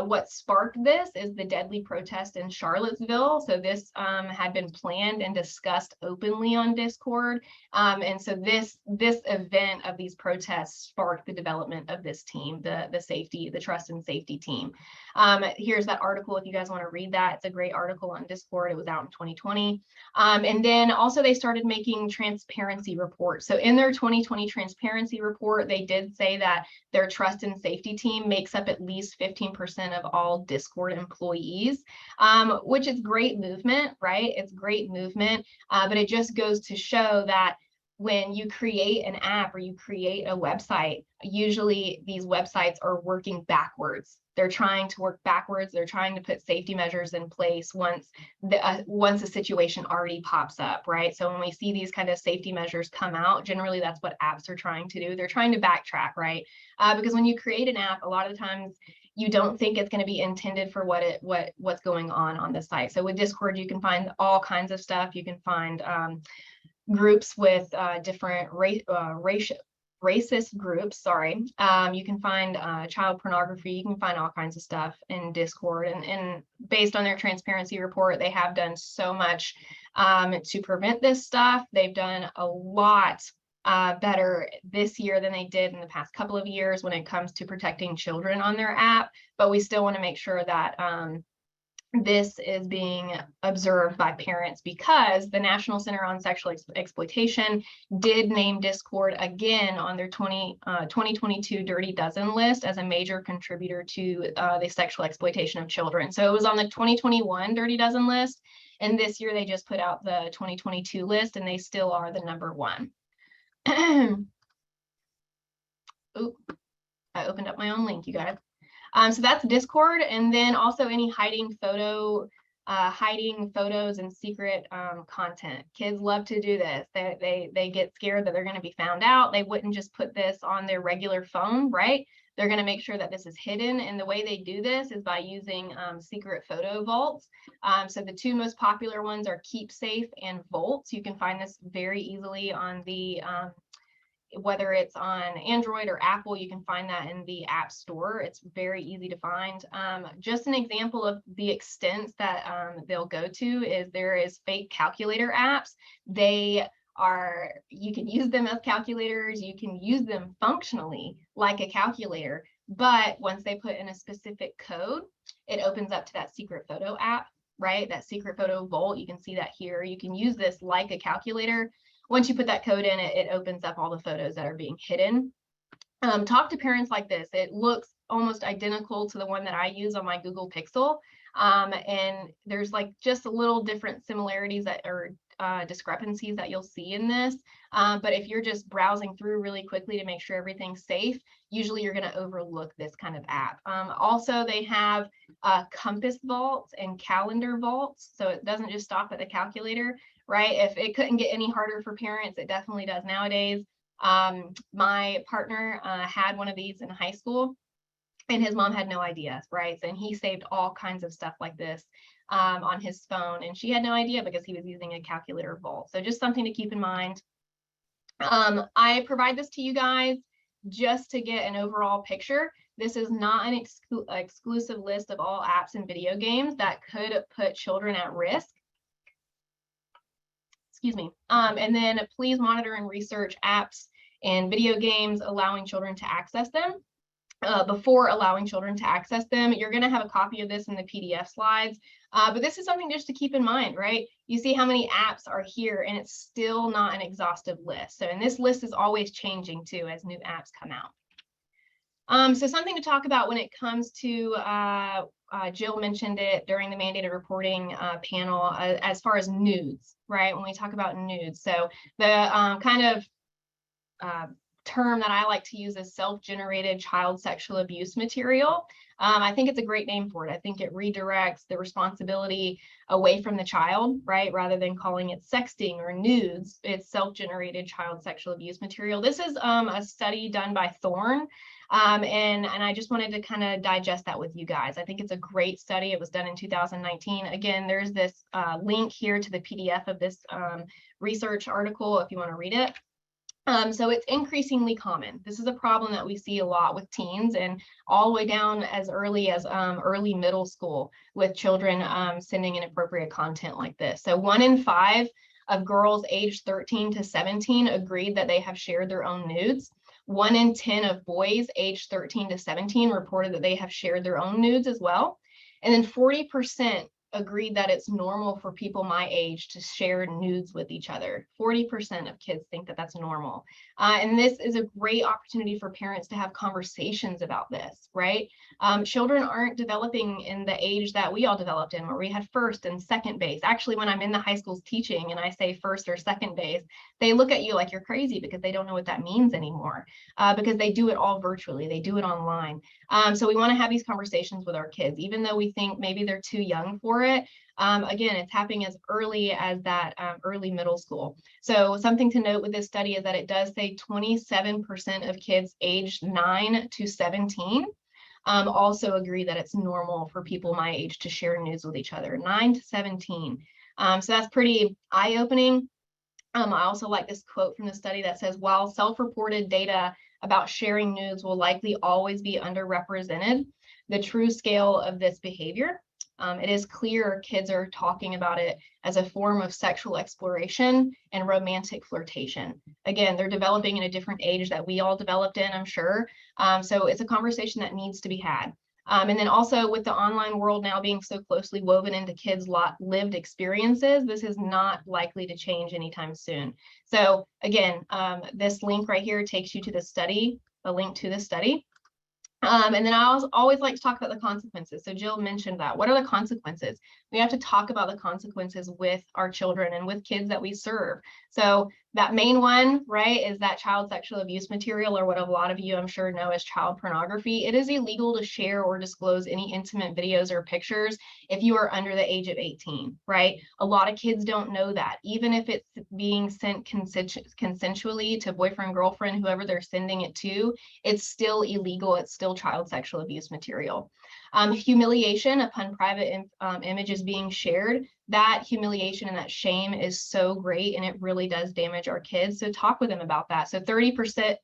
what sparked this is the deadly protest in Charlottesville. So this had been planned and discussed openly on Discord. And so this event of these protests sparked the development of this team, the trust and safety team. Here's that article if you guys want to read that. It's a great article on Discord. It was out in 2020. And then also they started making transparency reports. So in their 2020 transparency report, they did say that their trust and safety team makes up at least 15% of all Discord employees, which is great movement, right? It's great movement, but it just goes to show that when you create an app or you create a website, usually these websites are working backwards. They're trying to work backwards. They're trying to put safety measures in place once a situation already pops up, right? So when we see these kind of safety measures come out, generally that's what apps are trying to do. They're trying to backtrack, right? Because when you create an app, a lot of the times you don't think it's going to be intended for what's going on the site. So with Discord, you can find all kinds of stuff. You can find groups with different racist groups, sorry. You can find child pornography, you can find all kinds of stuff in Discord, and based on their transparency report, they have done so much to prevent this stuff. They've done a lot better this year than they did in the past couple of years when it comes to protecting children on their app, but we still want to make sure that this is being observed by parents, because the National Center on Sexual Exploitation did name Discord again on their 2022 Dirty Dozen list as a major contributor to the sexual exploitation of children. So it was on the 2021 Dirty Dozen list, and this year they just put out the 2022 list, and they still are the #1. Oop, I opened up my own link, you guys. So that's Discord, and then also any hiding photos and secret content. Kids love to do this. They get scared that they're going to be found out. They wouldn't just put this on their regular phone, right? They're going to make sure that this is hidden, and the way they do this is by using secret photo vaults. So the two most popular ones are KeepSafe and Vaults. You can find this very easily on the whether it's on Android or Apple, you can find that in the App Store. It's very easy to find. Just an example of the extent that they'll go to is there is fake calculator apps. You can use them as calculators, you can use them functionally like a calculator, but once they put in a specific code, it opens up to that secret photo app, right? That secret photo vault, you can see that here. You can use this like a calculator. Once you put that code in, it opens up all the photos that are being hidden. Talk to parents like this. It looks almost identical to the one that I use on my Google Pixel. And there's like just a little different similarities that are discrepancies that you'll see in this. But if you're just browsing through really quickly to make sure everything's safe, usually you're going to overlook this kind of app. Also, they have compass vaults and calendar vaults. So it doesn't just stop at the calculator, right? If it couldn't get any harder for parents, it definitely does nowadays. My partner had one of these in high school, and his mom had no idea, right? And he saved all kinds of stuff like this on his phone, and she had no idea because he was using a calculator vault. So just something to keep in mind. I provide this to you guys just to get an overall picture. This is not an exclusive list of all apps and video games that could put children at risk. Excuse me. And then please monitor and research apps and video games allowing children to access them. Before allowing children to access them. You're going to have a copy of this in the PDF slides, but this is something just to keep in mind, right? You see how many apps are here, and it's still not an exhaustive list. So, and this list is always changing too as new apps come out. So something to talk about when it comes to, Jill mentioned it during the mandated reporting panel, as far as nudes, right? When we talk about nudes. So the kind of term that I like to use is self-generated child sexual abuse material. I think it's a great name for it. I think it redirects the responsibility away from the child, right? Rather than calling it sexting or nudes, it's self-generated child sexual abuse material. This is a study done by Thorn, and I just wanted to kind of digest that with you guys. I think it's a great study. It was done in 2019. Again, there's this link here to the PDF of this research article if you want to read it. So it's increasingly common. This is a problem that we see a lot with teens and all the way down as early as early middle school with children sending inappropriate content like this. So 1 in 5 of girls aged 13 to 17 agreed that they have shared their own nudes. 1 in 10 of boys aged 13 to 17 reported that they have shared their own nudes as well. And then 40% agreed that it's normal for people my age to share nudes with each other. 40% of kids think that that's normal. And this is a great opportunity for parents to have conversations about this, right? Children aren't developing in the age that we all developed in, where we had first and second base. Actually, when I'm in the high schools teaching and I say first or second base, they look at you like you're crazy because they don't know what that means anymore, because they do it all virtually. They do it online. So we want to have these conversations with our kids, even though we think maybe they're too young for it. Again, it's happening as early as that early middle school. So something to note with this study is that it does say 27% of kids aged 9 to 17 also agree that it's normal for people my age to share nudes with each other, 9 to 17. So that's pretty eye-opening. I also like this quote from the study that says, while self-reported data about sharing nudes will likely always be underrepresented, the true scale of this behavior, it is clear kids are talking about it as a form of sexual exploration and romantic flirtation. Again, they're developing in a different age that we all developed in, I'm sure. So it's a conversation that needs to be had. And then also with the online world now being so closely woven into kids' lived experiences, this is not likely to change anytime soon. So again, this link right here takes you to the study, a link to the study. And then I always like to talk about the consequences. So Jill mentioned that. What are the consequences? We have to talk about the consequences with our children and with kids that we serve. So that main one, right, is that child sexual abuse material, or what a lot of you I'm sure know as child pornography. It is illegal to share or disclose any intimate videos or pictures if you are under the age of 18, right? A lot of kids don't know that. Even if it's being sent consensually to boyfriend, girlfriend, whoever they're sending it to, it's still illegal. It's still child sexual abuse material. Humiliation upon private images being shared, that humiliation and that shame is so great, and it really does damage our kids. So talk with them about that. So 36%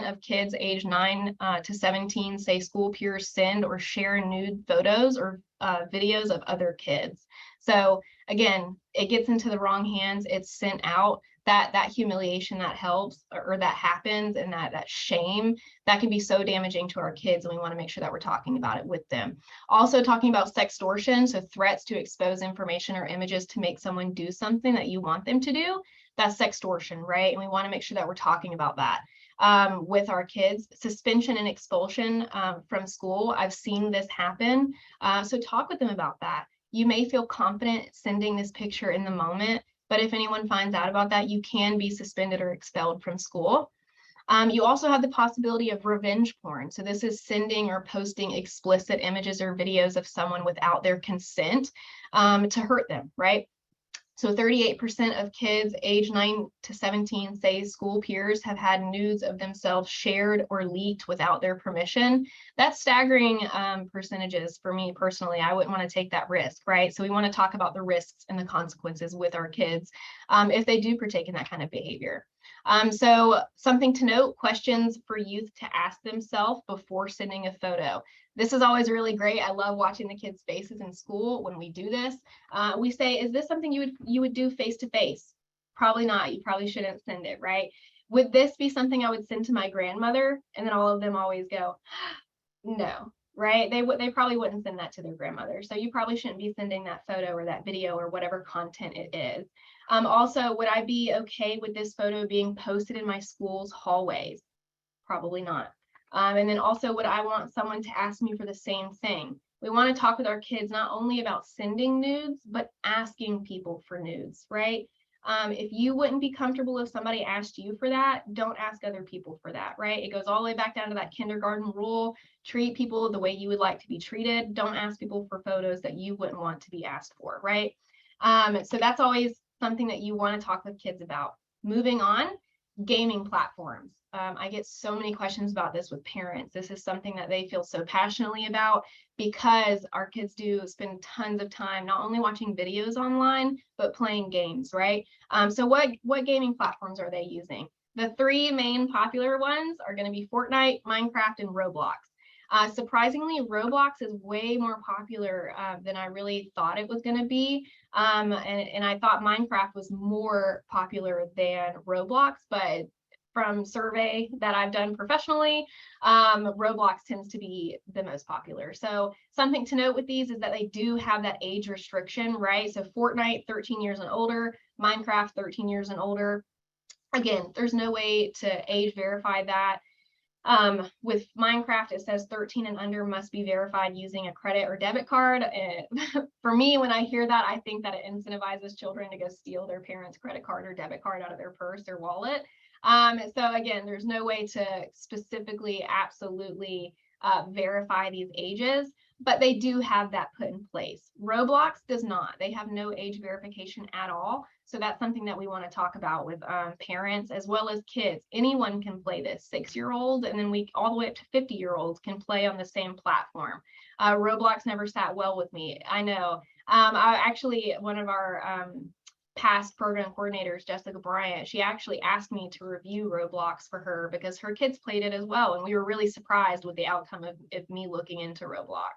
of kids age 9 to 17 say school peers send or share nude photos or videos of other kids. So again, it gets into the wrong hands, it's sent out. That humiliation that helps, or that happens, and that shame, that can be so damaging to our kids, and we want to make sure that we're talking about it with them. Also talking about sextortion, so threats to expose information or images to make someone do something that you want them to do, that's sextortion, right? And we want to make sure that we're talking about that with our kids. Suspension and expulsion from school, I've seen this happen. So talk with them about that. You may feel confident sending this picture in the moment, but if anyone finds out about that, you can be suspended or expelled from school. You also have the possibility of revenge porn. So this is sending or posting explicit images or videos of someone without their consent to hurt them, right? So 38% of kids age 9 to 17 say school peers have had nudes of themselves shared or leaked without their permission. That's staggering percentages for me personally. I wouldn't want to take that risk, right? So we want to talk about the risks and the consequences with our kids if they do partake in that kind of behavior. So something to note, questions for youth to ask themselves before sending a photo. This is always really great. I love watching the kids' faces in school when we do this. We say, is this something you would do face to face? Probably not. You probably shouldn't send it, right? Would this be something I would send to my grandmother? And then all of them always go, no, right? They probably wouldn't send that to their grandmother. So you probably shouldn't be sending that photo or that video or whatever content it is. Also, would I be okay with this photo being posted in my school's hallways? Probably not. And then also, would I want someone to ask me for the same thing? We want to talk with our kids not only about sending nudes, but asking people for nudes, right? If you wouldn't be comfortable if somebody asked you for that, don't ask other people for that, right? It goes all the way back down to that kindergarten rule. Treat people the way you would like to be treated. Don't ask people for photos that you wouldn't want to be asked for, right? So that's always something that you want to talk with kids about. Moving on, gaming platforms. I get so many questions about this with parents. This is something that they feel so passionately about because our kids do spend tons of time not only watching videos online, but playing games, right? So what gaming platforms are they using? The three main popular ones are going to be Fortnite, Minecraft, and Roblox. Surprisingly, Roblox is way more popular than I really thought it was going to be. And I thought Minecraft was more popular than Roblox, but from survey that I've done professionally, Roblox tends to be the most popular. So something to note with these is that they do have that age restriction, right? So Fortnite, 13 years and older, Minecraft, 13 years and older. Again, there's no way to age verify that. With Minecraft, it says 13 and under must be verified using a credit or debit card. For me, when I hear that, I think that it incentivizes children to go steal their parents' credit card or debit card out of their purse or wallet. So again, there's no way to specifically, absolutely verify these ages, but they do have that put in place. Roblox does not. They have no age verification at all. So that's something that we want to talk about with parents as well as kids. Anyone can play this. 6-year-olds and then all the way up to 50-year-olds can play on the same platform. Roblox never sat well with me. I know. I actually, one of our past program coordinators, Jessica Bryant, she actually asked me to review Roblox for her because her kids played it as well. And we were really surprised with the outcome of me looking into Roblox.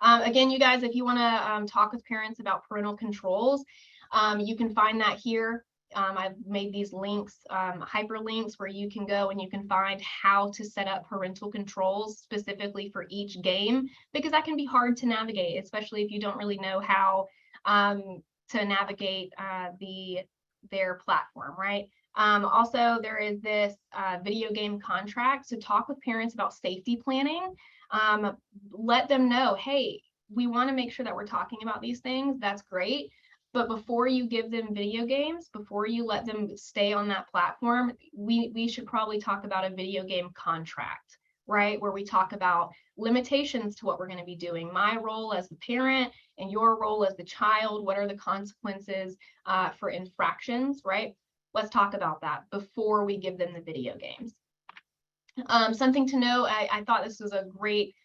Again, you guys, if you want to talk with parents about parental controls, you can find that here. I've made these links, hyperlinks, where you can go and you can find how to set up parental controls specifically for each game, because that can be hard to navigate, especially if you don't really know how to navigate their platform, right? Also, there is this video game contract. So talk with parents about safety planning. Let them know, hey, we want to make sure that we're talking about these things. That's great. But before you give them video games, before you let them stay on that platform, we should probably talk about a video game contract, right? Where we talk about limitations to what we're going to be doing, my role as the parent and your role as the child. What are the consequences for infractions, right? Let's talk about that before we give them the video games. Something to know, I thought this was a great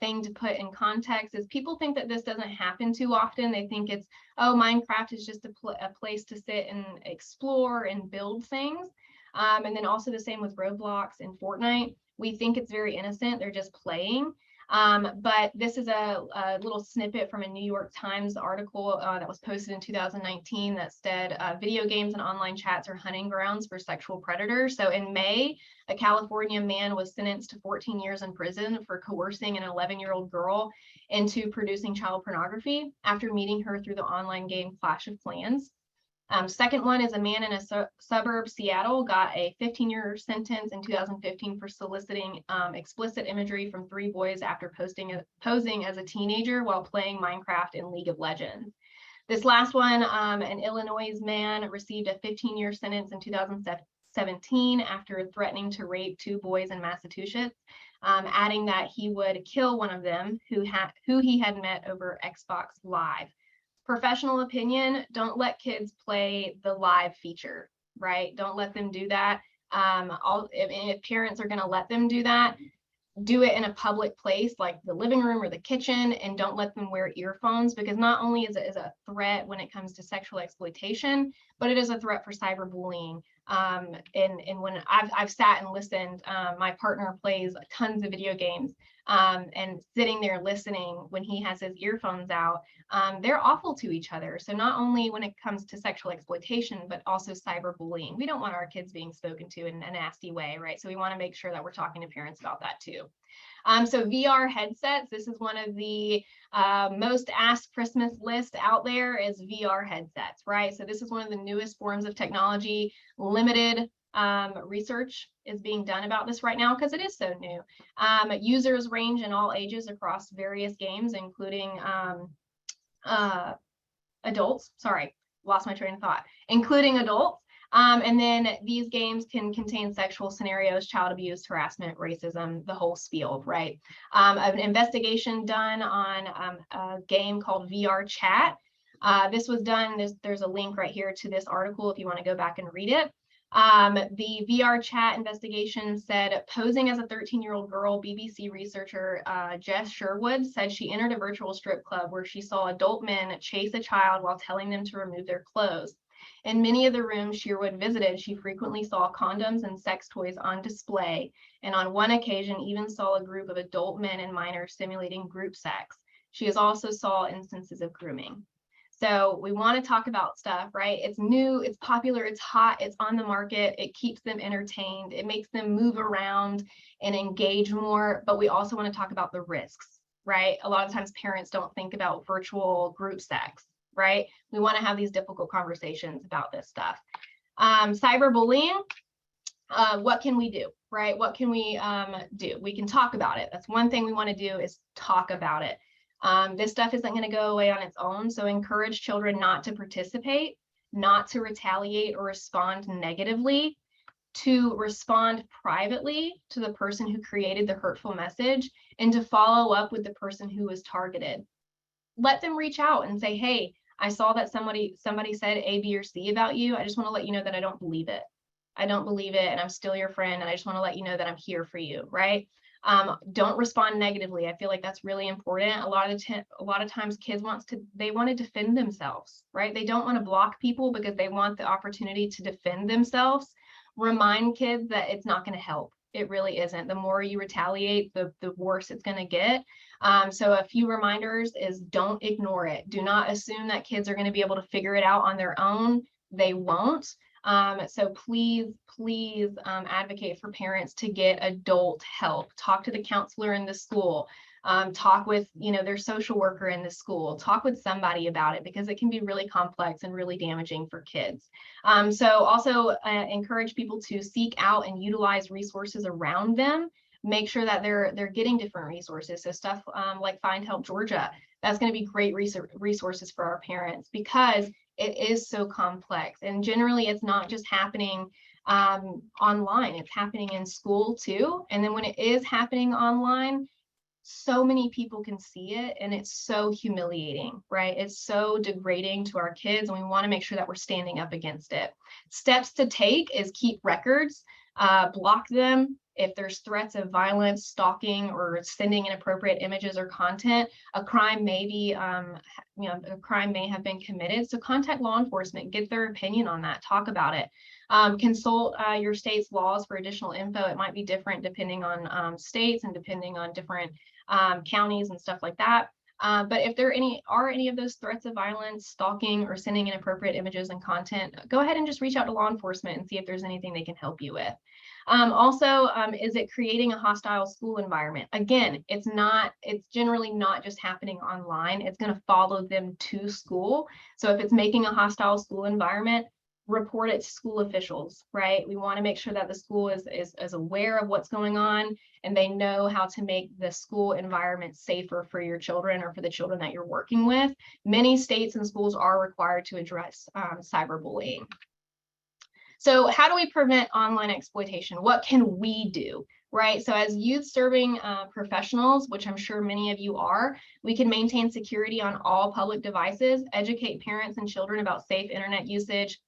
thing to put in context, is people think that this doesn't happen too often. They think it's, oh, Minecraft is just a place to sit and explore and build things. And then also the same with Roblox and Fortnite. We think it's very innocent. They're just playing. But this is a little snippet from a New York Times article that was posted in 2019 that said video games and online chats are hunting grounds for sexual predators. So in May, a California man was sentenced to 14 years in prison for coercing an 11-year-old girl into producing child pornography after meeting her through the online game Clash of Clans. Second one is a man in a suburb, Seattle, got a 15-year sentence in 2015 for soliciting explicit imagery from 3 boys after posing as a teenager while playing Minecraft and League of Legends. This last one, an Illinois man received a 15-year sentence in 2017 after threatening to rape 2 boys in Massachusetts, adding that he would kill one of them who he had met over Xbox Live. Professional opinion, don't let kids play the live feature, right? Don't let them do that. If parents are going to let them do that, do it in a public place like the living room or the kitchen, and don't let them wear earphones, because not only is it a threat when it comes to sexual exploitation, but it is a threat for cyberbullying. And when I've sat and listened, my partner plays tons of video games, and sitting there listening when he has his earphones out, they're awful to each other. So not only when it comes to sexual exploitation, but also cyberbullying. We don't want our kids being spoken to in a nasty way, right? So we want to make sure that we're talking to parents about that too. So VR headsets, this is one of the most asked Christmas list out there, is VR headsets, right? So this is one of the newest forms of technology. Limited research is being done about this right now because it is so new. Users range in all ages across various games, including adults. Sorry, lost my train of thought. Including adults. And then these games can contain sexual scenarios, child abuse, harassment, racism, the whole spiel, right? An investigation done on a game called VR Chat. This was done, there's a link right here to this article if you want to go back and read it. The VR Chat investigation said, posing as a 13-year-old girl, BBC researcher Jess Sherwood said she entered a virtual strip club where she saw adult men chase a child while telling them to remove their clothes. In many of the rooms Sherwood visited, she frequently saw condoms and sex toys on display, and on one occasion even saw a group of adult men and minors simulating group sex. She has also saw instances of grooming. So we want to talk about stuff, right? It's new, it's popular, it's hot, it's on the market, it keeps them entertained, it makes them move around and engage more, but we also want to talk about the risks, right? A lot of times parents don't think about virtual group sex, right? We want to have these difficult conversations about this stuff. Cyberbullying, what can we do, right? What can we do? We can talk about it. That's one thing we want to do, is talk about it. This stuff isn't going to go away on its own, so encourage children not to participate, not to retaliate or respond negatively, to respond privately to the person who created the hurtful message, and to follow up with the person who was targeted. Let them reach out and say, hey, I saw that somebody said A, B, or C about you. I just want to let you know that I don't believe it. I don't believe it, and I'm still your friend, and I just want to let you know that I'm here for you, right? Don't respond negatively. I feel like that's really important. A lot of times kids want to defend themselves, right? They don't want to block people because they want the opportunity to defend themselves. Remind kids that it's not going to help. It really isn't. The more you retaliate, the worse it's going to get. So a few reminders is don't ignore it. Do not assume that kids are going to be able to figure it out on their own. They won't. So please advocate for parents to get adult help. Talk to the counselor in the school. Talk with, their social worker in the school. Talk with somebody about it because it can be really complex and really damaging for kids. So also encourage people to seek out and utilize resources around them. Make sure that they're getting different resources. So stuff like Find Help Georgia, that's going to be great resources for our parents because it is so complex. And generally, it's not just happening online, it's happening in school too. And then when it is happening online, so many people can see it and it's so humiliating, right? It's so degrading to our kids and we want to make sure that we're standing up against it. Steps to take is keep records, block them. If there's threats of violence, stalking, or sending inappropriate images or content, a crime may have been committed. So contact law enforcement, get their opinion on that, talk about it. Consult your state's laws for additional info. It might be different depending on states and depending on different counties and stuff like that. But if there are any of those threats of violence, stalking, or sending inappropriate images and content, go ahead and just reach out to law enforcement and see if there's anything they can help you with. Is it creating a hostile school environment? Again, it's generally not just happening online. It's going to follow them to school. So if it's making a hostile school environment, report it to school officials, right? We want to make sure that the school is aware of what's going on and they know how to make the school environment safer for your children or for the children that you're working with. Many states and schools are required to address cyberbullying. So how do we prevent online exploitation? What can we do? Right. So as youth serving professionals, which I'm sure many of you are, we can maintain security on all public devices, educate parents and children about safe internet usage.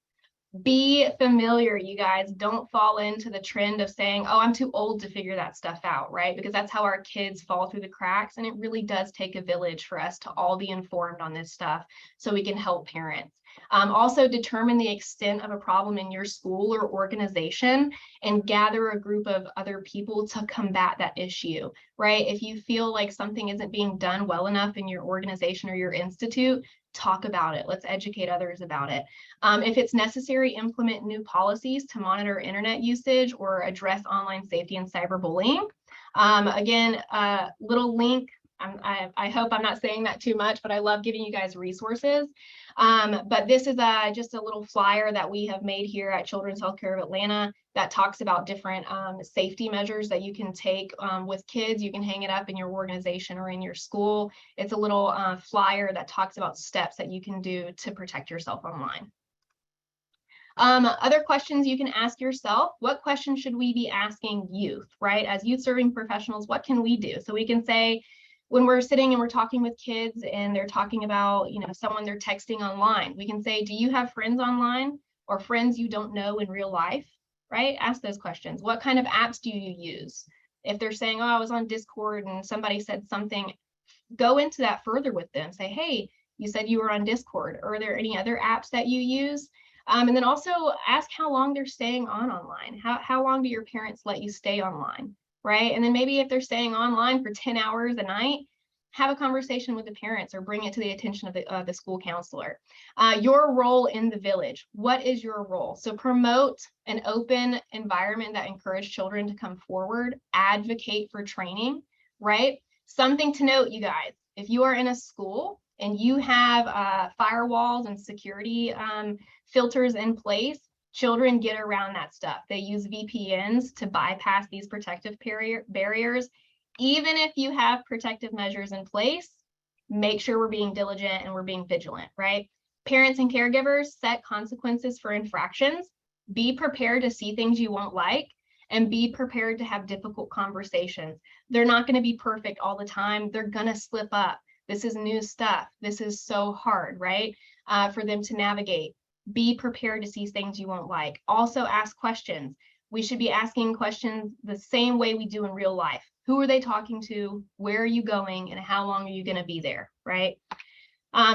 Be familiar, you guys. Don't fall into the trend of saying, oh, I'm too old to figure that stuff out, right? Because that's how our kids fall through the cracks. And it really does take a village for us to all be informed on this stuff so we can help parents. Also determine the extent of a problem in your school or organization and gather a group of other people to combat that issue, right? If you feel like something isn't being done well enough in your organization or your institute, talk about it. Let's educate others about it. If it's necessary, implement new policies to monitor internet usage or address online safety and cyberbullying. Again, little link. I hope I'm not saying that too much, but I love giving you guys resources. But this is just a little flyer that we have made here at Children's Healthcare of Atlanta that talks about different safety measures that you can take with kids. You can hang it up in your organization or in your school. It's a little flyer that talks about steps that you can do to protect yourself online. Other questions you can ask yourself: what questions should we be asking youth, right? As youth serving professionals, what can we do? So we can say, when we're sitting and we're talking with kids and they're talking about, someone they're texting online, we can say, do you have friends online or friends you don't know in real life, right? Ask those questions. What kind of apps do you use? If they're saying, oh, I was on Discord and somebody said something, go into that further with them. Say, hey, you said you were on Discord. Are there any other apps that you use? And then also ask how long they're staying online. How long do your parents let you stay online? Right? And then maybe if they're staying online for 10 hours a night, have a conversation with the parents or bring it to the attention of the school counselor. Your role in the village. What is your role? So promote an open environment that encourages children to come forward, advocate for training, right? Something to note, you guys, if you are in a school and you have firewalls and security filters in place, children get around that stuff. They use VPNs to bypass these protective barriers. Even if you have protective measures in place, make sure we're being diligent and we're being vigilant, right? Parents and caregivers, set consequences for infractions. Be prepared to see things you won't like and be prepared to have difficult conversations. They're not going to be perfect all the time. They're going to slip up. This is new stuff. This is so hard, right? For them to navigate. Be prepared to see things you won't like. Also ask questions. We should be asking questions the same way we do in real life. Who are they talking to? Where are you going? And how long are you going to be there, right?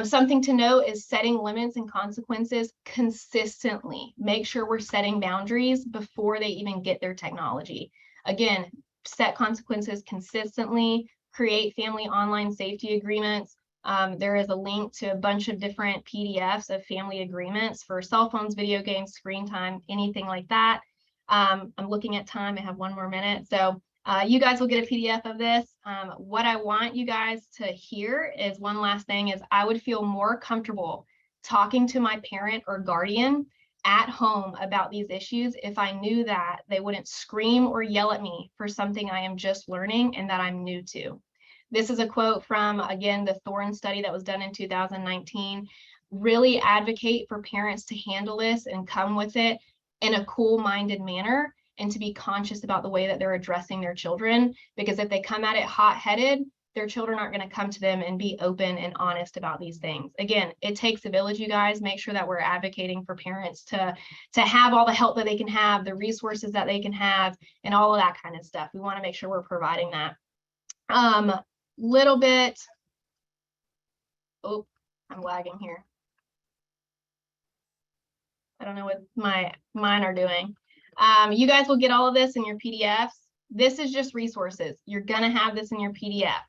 Something to note is setting limits and consequences consistently. Make sure we're setting boundaries before they even get their technology. Again, set consequences consistently, create family online safety agreements. There is a link to a bunch of different PDFs of family agreements for cell phones, video games, screen time, anything like that. I'm looking at time. I have 1 more minute. So you guys will get a PDF of this. What I want you guys to hear is one last thing is I would feel more comfortable talking to my parent or guardian at home about these issues if I knew that they wouldn't scream or yell at me for something I am just learning and that I'm new to. This is a quote from, again, the Thorne study that was done in 2019. Really advocate for parents to handle this and come with it in a cool-minded manner, and to be conscious about the way that they're addressing their children, because if they come at it hot-headed, their children aren't going to come to them and be open and honest about these things. Again, it takes a village, you guys. Make sure that we're advocating for parents to have all the help that they can have, the resources that they can have, and all of that kind of stuff. We want to make sure we're providing that. Little bit, oh, I'm lagging here. I don't know what mine are doing. You guys will get all of this in your PDFs. This is just resources. You're going to have this in your PDF.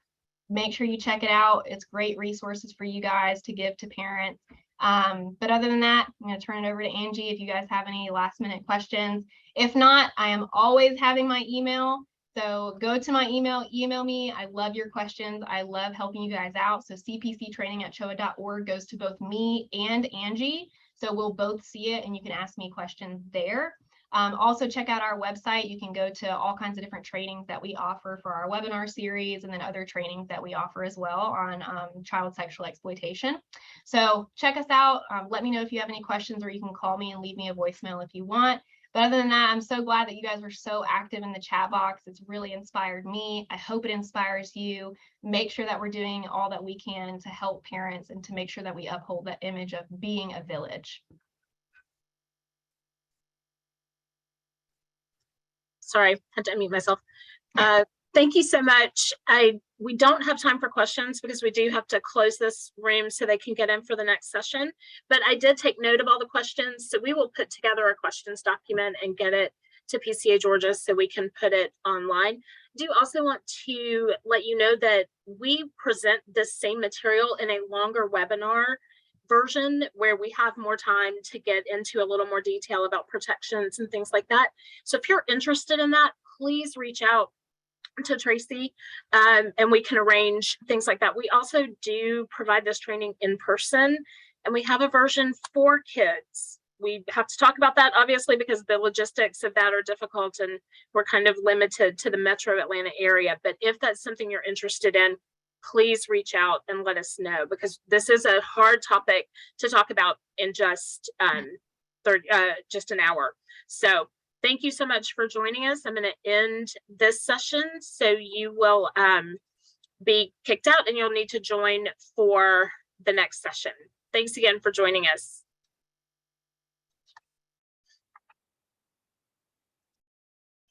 Make sure you check it out. It's great resources for you guys to give to parents. But other than that, I'm going to turn it over to Angie if you guys have any last minute questions. If not, I am always having my email. So go to my email, email me. I love your questions. I love helping you guys out. So cpctraining@choa.org goes to both me and Angie. So we'll both see it and you can ask me questions there. Also check out our website. You can go to all kinds of different trainings that we offer for our webinar series, and then other trainings that we offer as well on child sexual exploitation. So check us out. Let me know if you have any questions, or you can call me and leave me a voicemail if you want. But other than that, I'm so glad that you guys were so active in the chat box. It's really inspired me. I hope it inspires you. Make sure that we're doing all that we can to help parents and to make sure that we uphold that image of being a village. Sorry, had to unmute myself. Thank you so much. We don't have time for questions because we do have to close this room so they can get in for the next session. But I did take note of all the questions. So we will put together a questions document and get it to PCA Georgia so we can put it online. I do also want to let you know that we present this same material in a longer webinar version where we have more time to get into a little more detail about protections and things like that. So if you're interested in that, please reach out to Tracy and we can arrange things like that. We also do provide this training in person, and we have a version for kids. We have to talk about that obviously because the logistics of that are difficult and we're kind of limited to the metro Atlanta area. But if that's something you're interested in, please reach out and let us know, because this is a hard topic to talk about in just an hour. So thank you so much for joining us. I'm going to end this session, so you will be kicked out and you'll need to join for the next session. Thanks again for joining us.